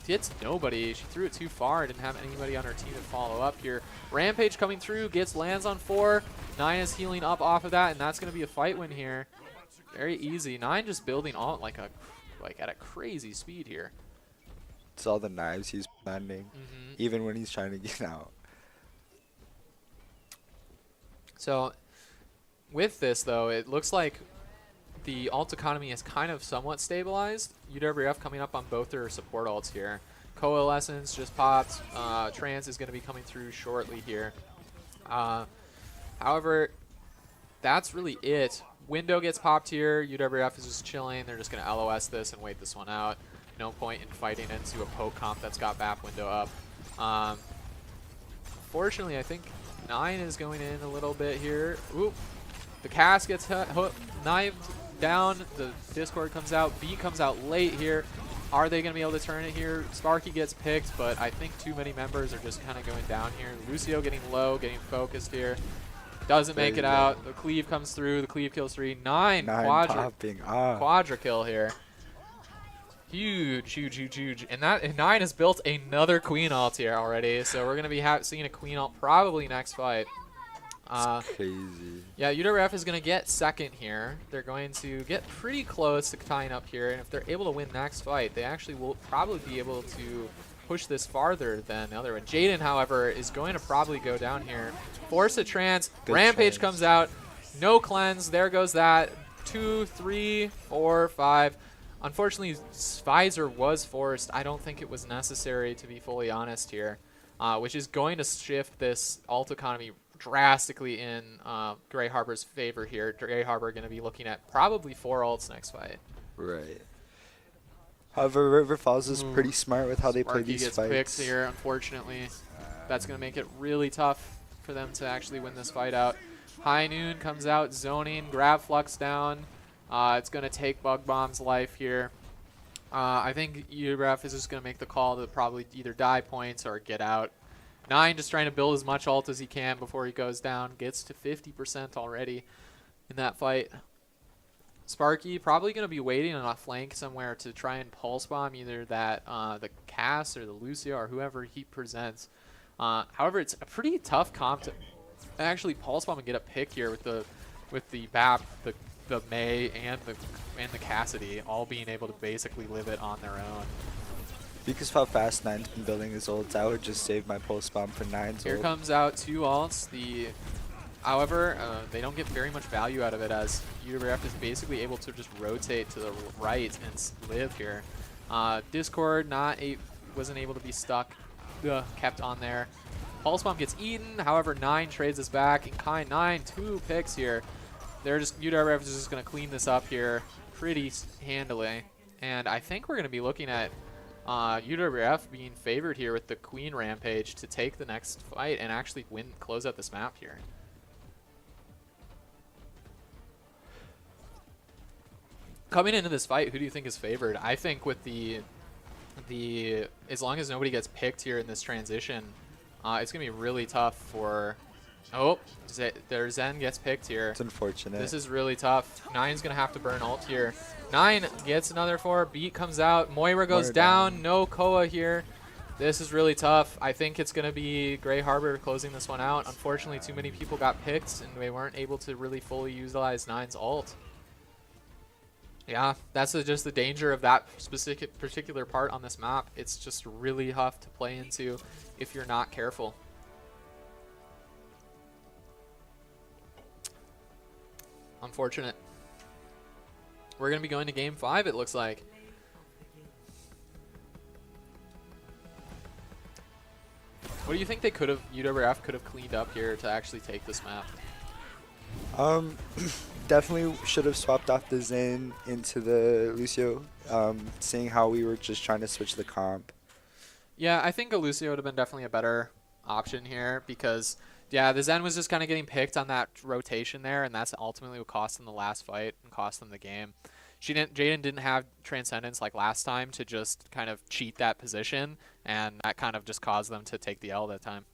Gets nobody. She threw it too far. Didn't have anybody on her team to follow up here. Rampage coming through. Lands on 4. 9 is healing up off of that, and that's going to be a fight win here. Very easy. 9 just building ult like at a crazy speed here. It's all the knives he's landing, even when he's trying to get out. So with this, though, it looks like the ult economy is kind of somewhat stabilized. UWRF coming up on both their support ults here. Coalescence just popped. Trance is going to be coming through shortly here. However, that's really it. Window gets popped here. UWRF is just chilling. They're just going to LOS this and wait this one out. No point in fighting into a poke comp that's got BAP window up. Fortunately, I think 9 is going in a little bit here. Oop. The cast gets knifed down. The Discord comes out. B comes out late here. Are they going to be able to turn it here? Sparky gets picked, but I think too many members are just kind of going down here. Lucio getting low, getting focused here. Doesn't make it out. The cleave comes through. The cleave kills 3. 9 quadra kill here. Huge, huge, huge, huge. And 9 has built another queen ult here already. So we're going to be seeing a queen ult probably next fight. Crazy. Yeah, UWRF is going to get second here. They're going to get pretty close to tying up here. And if they're able to win next fight, they actually will probably be able to push this farther than the other one. Jaden, however, is going to probably go down here. Force a trance. Rampage comes out. No cleanse. There goes that. 2, 3, 4, 5. Unfortunately, Visor was forced. I don't think it was necessary, to be fully honest here, which is going to shift this ult economy drastically in Grey Harbor's favor here. Grey Harbor going to be looking at probably 4 ults next fight. Right. However, River Falls is pretty smart with how they play these gets fights. Picked here, unfortunately. That's going to make it really tough for them to actually win this fight out. High Noon comes out, zoning, grab Flux down. It's going to take Bug Bomb's life here. I think UWRF is just going to make the call to probably either die points or get out. 9 just trying to build as much ult as he can before he goes down. Gets to 50% already in that fight. Sparky probably going to be waiting on a flank somewhere to try and pulse bomb either that the Cass or the Lucio or whoever he presents. However, it's a pretty tough comp to actually pulse bomb and get a pick here with the BAP, the May, and the Cassidy all being able to basically live it on their own. Because of how fast 9's been building his ults, I would just save my pulse bomb for 9's Here ult. comes out 2 ults. However, they don't get very much value out of it as UWRF is basically able to just rotate to the right and live here. Discord wasn't able to be stuck, kept on there. Pulse Bomb gets eaten. However, 9 trades us back. In kind 9, 2 picks here. They're just, UWRF is just going to clean this up here pretty handily. And I think we're going to be looking at UWRF being favored here with the Queen Rampage to take the next fight and actually close out this map here. Coming into this fight, who do you think is favored? I think with the as long as nobody gets picked here in this transition, it's gonna be really tough for. Oh, their Zen gets picked here. It's unfortunate. This is really tough. 9's gonna have to burn ult here. 9 gets another 4. Beat comes out. Moira goes down. No Koa here. This is really tough. I think it's gonna be Grey Harbor closing this one out. Unfortunately, too many people got picked, and they weren't able to really fully utilize 9's ult. Yeah, that's just the danger of that particular part on this map. It's just really tough to play into if you're not careful. Unfortunate. We're going to be going to game 5, it looks like. What do you think they could have, UWRF could have cleaned up here to actually take this map? Definitely should have swapped off the Zen into the Lucio, seeing how we were just trying to switch the comp. Yeah, I think a Lucio would have been definitely a better option here because, yeah, the Zen was just kind of getting picked on that rotation there, and that's ultimately what cost them the last fight and cost them the game. Jaden didn't have Transcendence like last time to just kind of cheat that position, and that kind of just caused them to take the L that time.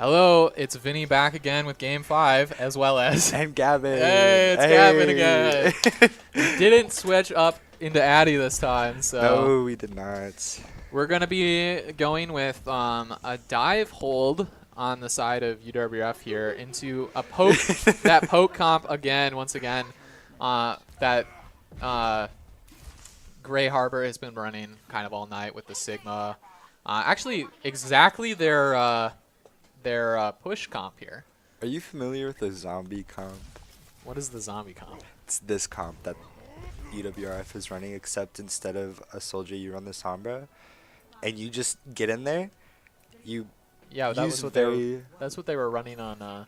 Hello, it's Vinny back again with Game 5, as well as... And Gavin. Hey, it's Gavin again. We didn't switch up into Addy this time, so... No, we did not. We're going to be going with a dive hold on the side of UWRF here into a poke, that poke comp again, once again, that Gray Harbor has been running kind of all night with the Sigma. Actually, exactly their push comp here. Are you familiar with the zombie comp? What is the zombie comp? It's this comp that UWRF is running, except instead of a soldier, you run the Sombra, and you just get in there. You Yeah, that use was what very that's what they were running on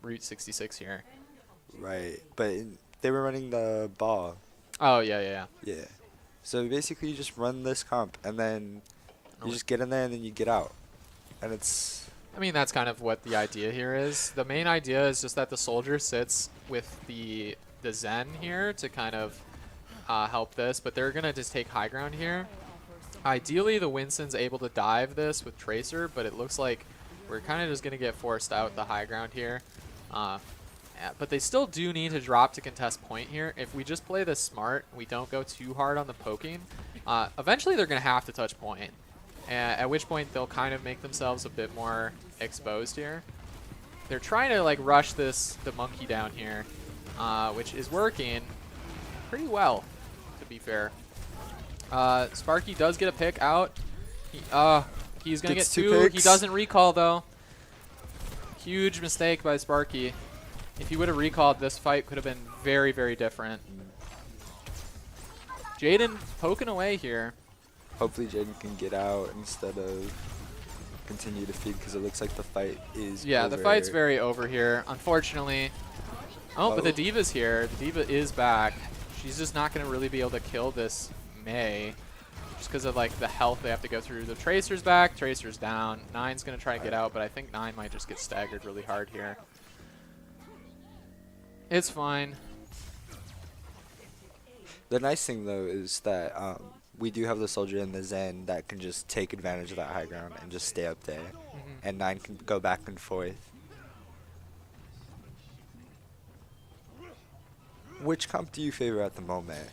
Route 66 here. right, but they were running the ball. Oh yeah. Yeah. So basically, you just run this comp, and then you just get in there, and then you get out, and it's. I mean, that's kind of what the idea here is. The main idea is just that the soldier sits with the Zen here to kind of help this, but they're going to just take high ground here. Ideally, the Winston's able to dive this with Tracer, but it looks like we're kind of just going to get forced out the high ground here. But they still do need to drop to contest point here. If we just play this smart, we don't go too hard on the poking, eventually they're going to have to touch point. At which point they'll kind of make themselves a bit more exposed here. They're trying to like rush the monkey down here, which is working pretty well, to be fair. Sparky does get a pick out. He's gonna get two. He doesn't recall though. Huge mistake by Sparky. If he would have recalled, this fight could have been very, very different. Jaden poking away here. Hopefully Jaden can get out instead of continue to feed, because it looks like the fight is over. The fight's very over here, unfortunately. Oh, but the Diva's here. The Diva is back. She's just not going to really be able to kill this Mei just because of like the health they have to go through. The Tracer's back. Tracer's down. Nine's going to try to get out, but I think Nine might just get staggered really hard here. It's fine. The nice thing, though, is that we do have the soldier and the Zen that can just take advantage of that high ground and just stay up there. And Nine can go back and forth. Which comp do you favor at the moment?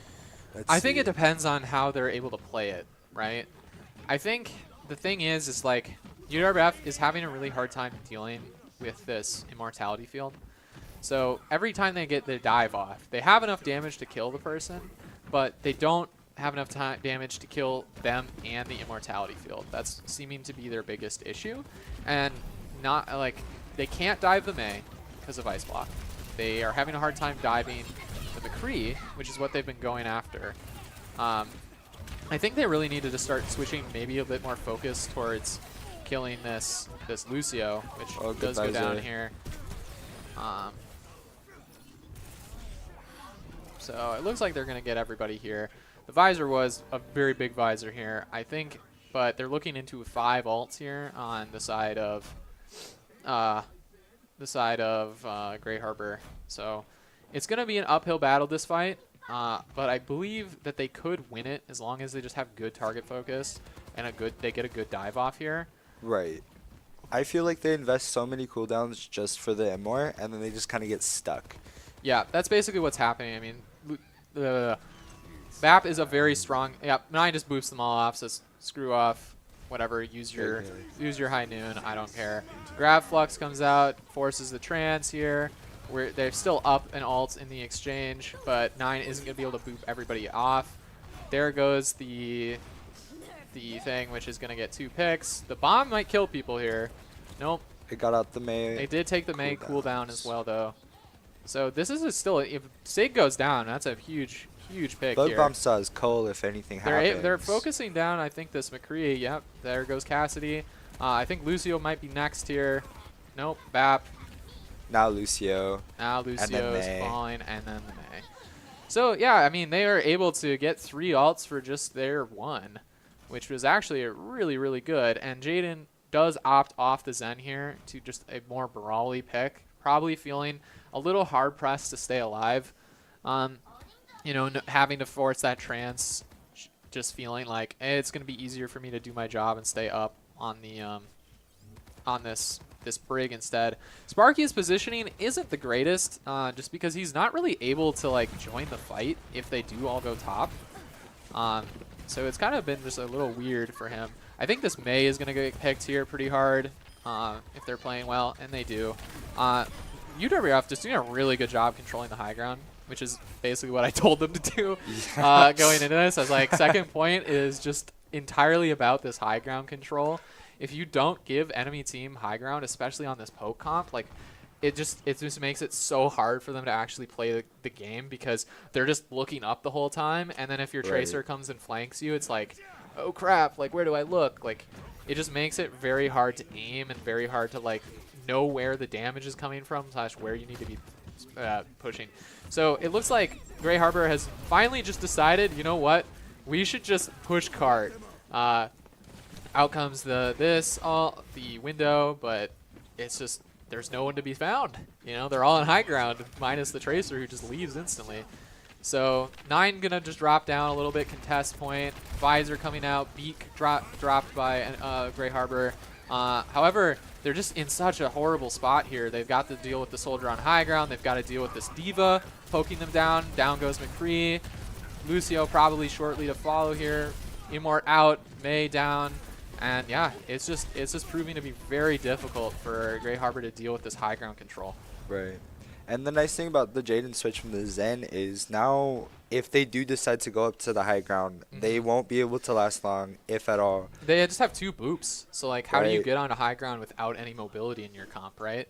I think it depends on how they're able to play it, right? I think the thing is like UWRF is having a really hard time dealing with this immortality field. So every time they get the dive off, they have enough damage to kill the person, but they don't have enough damage to kill them and the immortality field. That's seeming to be their biggest issue. And not like they can't dive the Mei because of Ice Block. They are having a hard time diving the McCree, which is what they've been going after. I think they really needed to start switching maybe a bit more focus towards killing this Lucio, which does go down here. So it looks like they're going to get everybody here. The visor was a very big visor here, I think, but they're looking into 5 ults here on the side of Gray Harbor. So it's going to be an uphill battle this fight, but I believe that they could win it as long as they just have good target focus and they get a good dive off here. Right. I feel like they invest so many cooldowns just for the Immort, and then they just kind of get stuck. Yeah, that's basically what's happening. I mean, BAP is a very strong. Yeah, Nine just boosts them all off. Says screw off, whatever. Use your high noon. I don't care. Grab Flux comes out, forces the trance here. They're still up in ults in the exchange, but Nine isn't gonna be able to boop everybody off. There goes the thing, which is gonna get 2 picks. The bomb might kill people here. Nope. It got out the Mei. They did take the Mei cooldown as well, though. So this is still, if Sig goes down, that's a huge pick Bug here. Bomb saws Cole if anything happens. They're focusing down, I think, this McCree. Yep, there goes Cassidy. I think Lucio might be next here. Nope, BAP. Now Lucio. Now Lucio's falling, and then the Mei. So, yeah, I mean, they are able to get 3 ults for just their 1, which was actually really, really good. And Jaden does opt off the Zen here to just a more brawly pick, probably feeling a little hard-pressed to stay alive. You know, having to force that trance, just feeling like, hey, it's going to be easier for me to do my job and stay up on the on this this Brig instead. Sparky's positioning isn't the greatest, just because he's not really able to like join the fight if they do all go top. So it's kind of been just a little weird for him. I think this Mei is going to get picked here pretty hard if they're playing well, and they do. UWRF just doing a really good job controlling the high ground, which is basically what I told them to do going into this. I was like, second point is just entirely about this high ground control. If you don't give enemy team high ground, especially on this poke comp, like it just makes it so hard for them to actually play the game, because they're just looking up the whole time, and then if your tracer comes and flanks you, it's like, oh crap, like where do I look? Like it just makes it very hard to aim and very hard to like know where the damage is coming from / where you need to be pushing. So it looks like Grey Harbor has finally just decided, you know what, we should just push cart. Out comes the window, but it's just there's no one to be found. You know, they're all on high ground minus the tracer, who just leaves instantly. So 9 gonna just drop down a little bit, contest point. Visor coming out, Beak dropped by Grey Harbor. However, they're just in such a horrible spot here. They've got to deal with the soldier on high ground. They've got to deal with this D.Va poking them down. Down goes McCree. Lucio probably shortly to follow here. Immort out, Mei down. And yeah, it's just proving to be very difficult for Grey Harbor to deal with this high ground control. Right. And the nice thing about the Jaden switch from the Zen is now if they do decide to go up to the high ground, they won't be able to last long, if at all. They just have 2 boops. So like how do you get onto high ground without any mobility in your comp, right?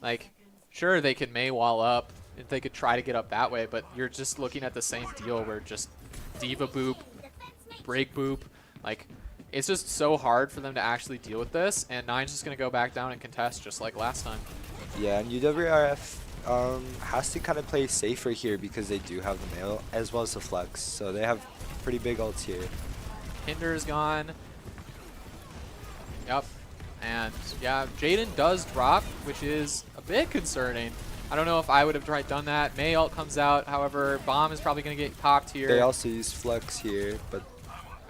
Like sure, they can Mei wall up, if they could try to get up that way, but you're just looking at the same deal where just D.Va boop, break boop, like it's just so hard for them to actually deal with this, and 9's just going to go back down and contest just like last time. Yeah, and UWRF has to kind of play safer here because they do have the mail as well as the flex, so they have pretty big ults here. Hinder is gone. Yep. And yeah, Jaden does drop, which is a bit concerning. I don't know if I would have done that. Mei ult comes out, however, Bomb is probably going to get popped here. They also use flex here, but...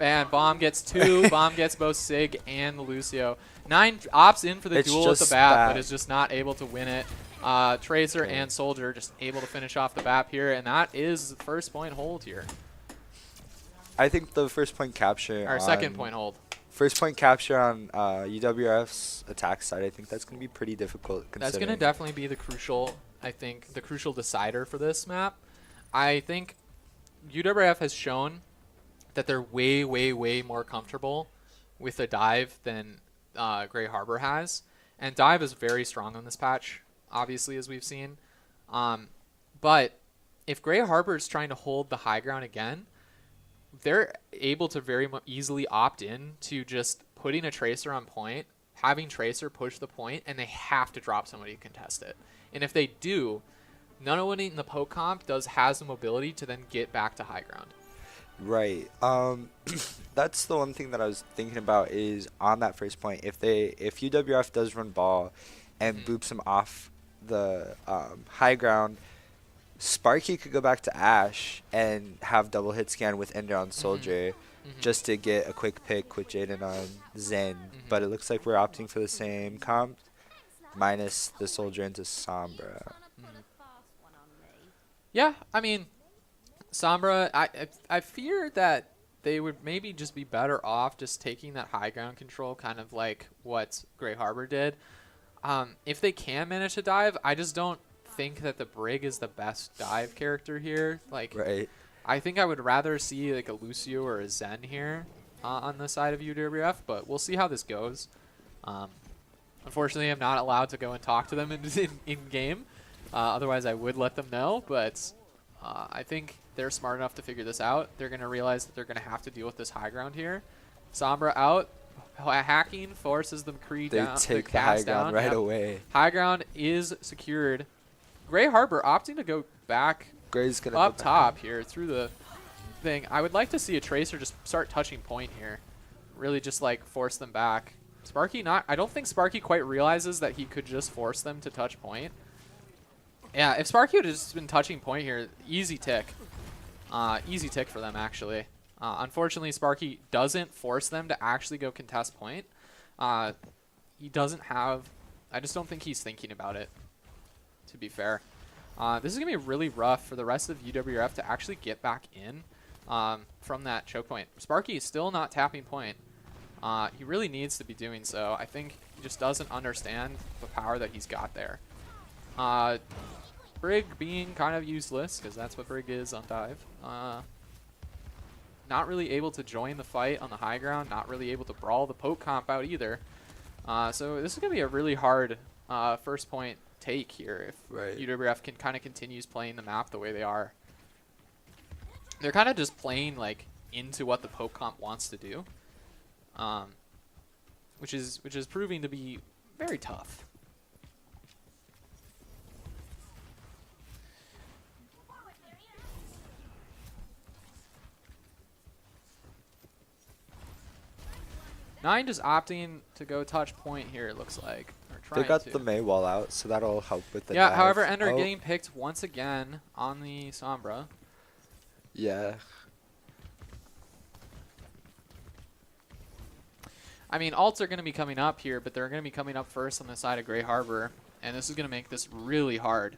And Bomb gets 2. Bomb gets both Sig and Lucio. 9 opts in for the duel at the bat, but is just not able to win it. Tracer and Soldier just able to finish off the BAP here, and that is the first point hold here. I think the first point capture... Or second point hold. First point capture on UWRF's attack side, I think that's going to be pretty difficult. That's going to definitely be the crucial, I think, the crucial decider for this map. I think UWRF has shown that they're way, way, way more comfortable with a dive than Grey Harbor has. And dive is very strong on this patch, obviously, as we've seen. But if Grey Harbor is trying to hold the high ground again, they're able to very easily opt in to just putting a tracer on point, having tracer push the point, and they have to drop somebody to contest it. And if they do, none one in the poke comp has the mobility to then get back to high ground. Right. That's the one thing that I was thinking about is on that first point. If UWRF does run ball and boops him off the high ground, Sparky could go back to Ash and have double hit scan with Ender on Soldier just to get a quick pick with Jaden on Zen. But it looks like we're opting for the same comp minus the Soldier into Sombra. Yeah, I mean, Sombra, I fear that they would maybe just be better off just taking that high ground control, kind of like what Grey Harbor did. If they can manage to dive, I just don't think that the Brig is the best dive character here. Like, I think I would rather see like a Lucio or a Zen here on the side of UWRF, but we'll see how this goes. Unfortunately, I'm not allowed to go and talk to them in game. Otherwise, I would let them know, but I think they're smart enough to figure this out. They're going to realize that they're going to have to deal with this high ground here. Sombra out. Hacking forces the McCree down. They take the high ground right away. High ground is secured. Grey Harbor opting to go back up top here through the thing. I would like to see a Tracer just start touching point here. Really just like force them back. Sparky I don't think Sparky quite realizes that he could just force them to touch point. Yeah, if Sparky would have just been touching point here, easy tick. Easy tick for them, actually. Unfortunately, Sparky doesn't force them to actually go contest point. He doesn't have I just don't think he's thinking about it, to be fair. This is going to be really rough for the rest of UWRF to actually get back in from that choke point. Sparky is still not tapping point. He really needs to be doing so. I think he just doesn't understand the power that he's got there. Brig being kind of useless, because that's what Brig is on dive. Not really able to join the fight on the high ground, not really able to brawl the poke comp out either. So this is going to be a really hard first point take here if UWRF can kind of continues playing the map the way they are. They're kind of just playing like into what the poke comp wants to do, which is proving to be very tough. Nine just opting to go touch point here, it looks like. They got the Mei wall out, so that'll help with the Yeah, dive. however, Ender getting picked once again on the Sombra. Yeah. I mean, ults are going to be coming up here, but they're going to be coming up first on the side of Grey Harbor, and this is going to make this really hard.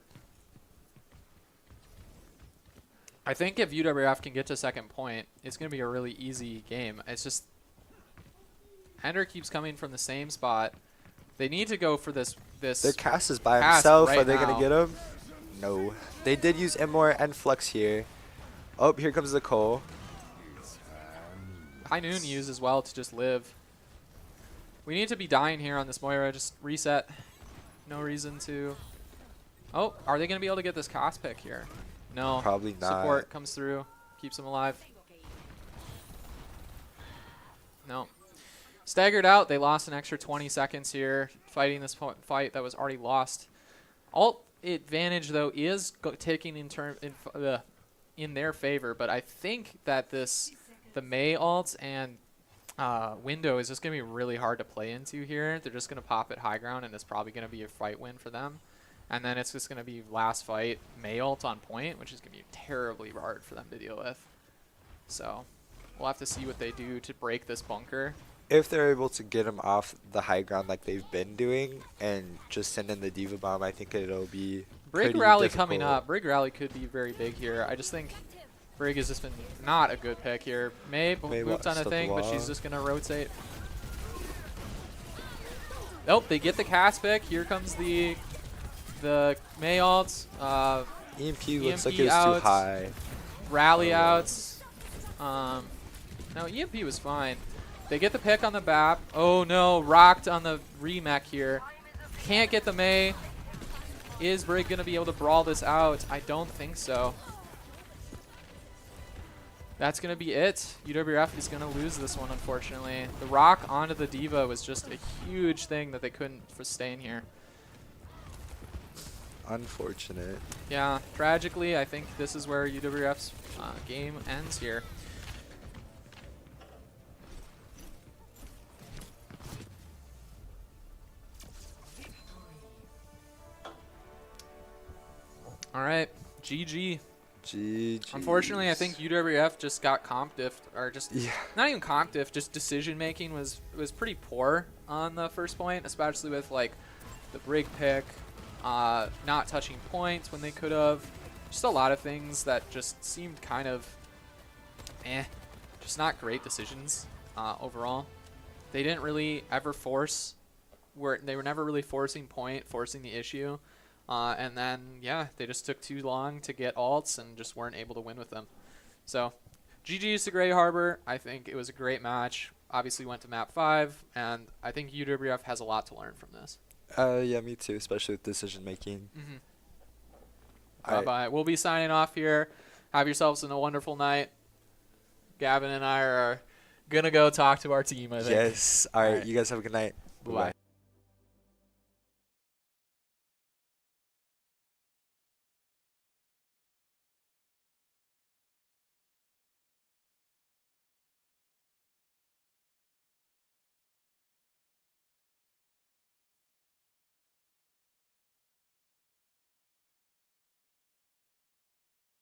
I think if UWRF can get to second point, it's going to be a really easy game. It's just Ender keeps coming from the same spot. They need to go for this. Their cast is by himself. Right Are they now. going to get him? No. They did use Immor and Flux here. Oh, here comes the Cole. High Noon use as well to just live. We need to be dying here on this Moira. Just reset. No reason to. Oh, are they going to be able to get this cost pick here? No. Probably not. Support comes through. Keeps them alive. No. Staggered out. They lost an extra 20 seconds here fighting this fight that was already lost. Alt advantage, though, is taking in their favor, but I think that the Mei ult and window is just going to be really hard to play into here. They're just going to pop it high ground, and it's probably going to be a fight win for them. And then it's just going to be last fight Mei ult on point, which is going to be terribly hard for them to deal with. So we'll have to see what they do to break this bunker. If they're able to get him off the high ground like they've been doing and just send in the Diva Bomb, I think it'll be Brig pretty Rally difficult. coming up. Brig Rally could be very big here. I just think Brig has just been not a good pick here. Mei moved on a thing, but she's just going to rotate. Nope, they get the cast pick. Here comes the Mei ult. EMP looks like EMP it was out. too high. Rally outs. No, EMP was fine. They get the pick on the BAP. Oh no, rocked on the remech here. Can't get the Mei. Is Brig going to be able to brawl this out? I don't think so. That's going to be it. UWRF is going to lose this one, unfortunately. The rock onto the Diva was just a huge thing that they couldn't sustain here. Unfortunate. Yeah, tragically, I think this is where UWRF's game ends here. All right, GG. GG. Unfortunately, I think UWRF just got comp diffed, or just not even comp diff, just decision making was pretty poor on the first point, especially with like the Brig pick, not touching points when they could have. Just a lot of things that just seemed kind of just not great decisions overall. They didn't really ever force, they were never really forcing point, forcing the issue. And then, yeah, they just took too long to get alts and just weren't able to win with them. So, GG's to Grey Harbor. I think it was a great match. Obviously went to map 5, and I think UWRF has a lot to learn from this. Yeah, me too, especially with decision making. Bye-bye. We'll be signing off here. Have yourselves a wonderful night. Gavin and I are going to go talk to our team, I think. Yes. All right, you guys have a good night. Bye-bye.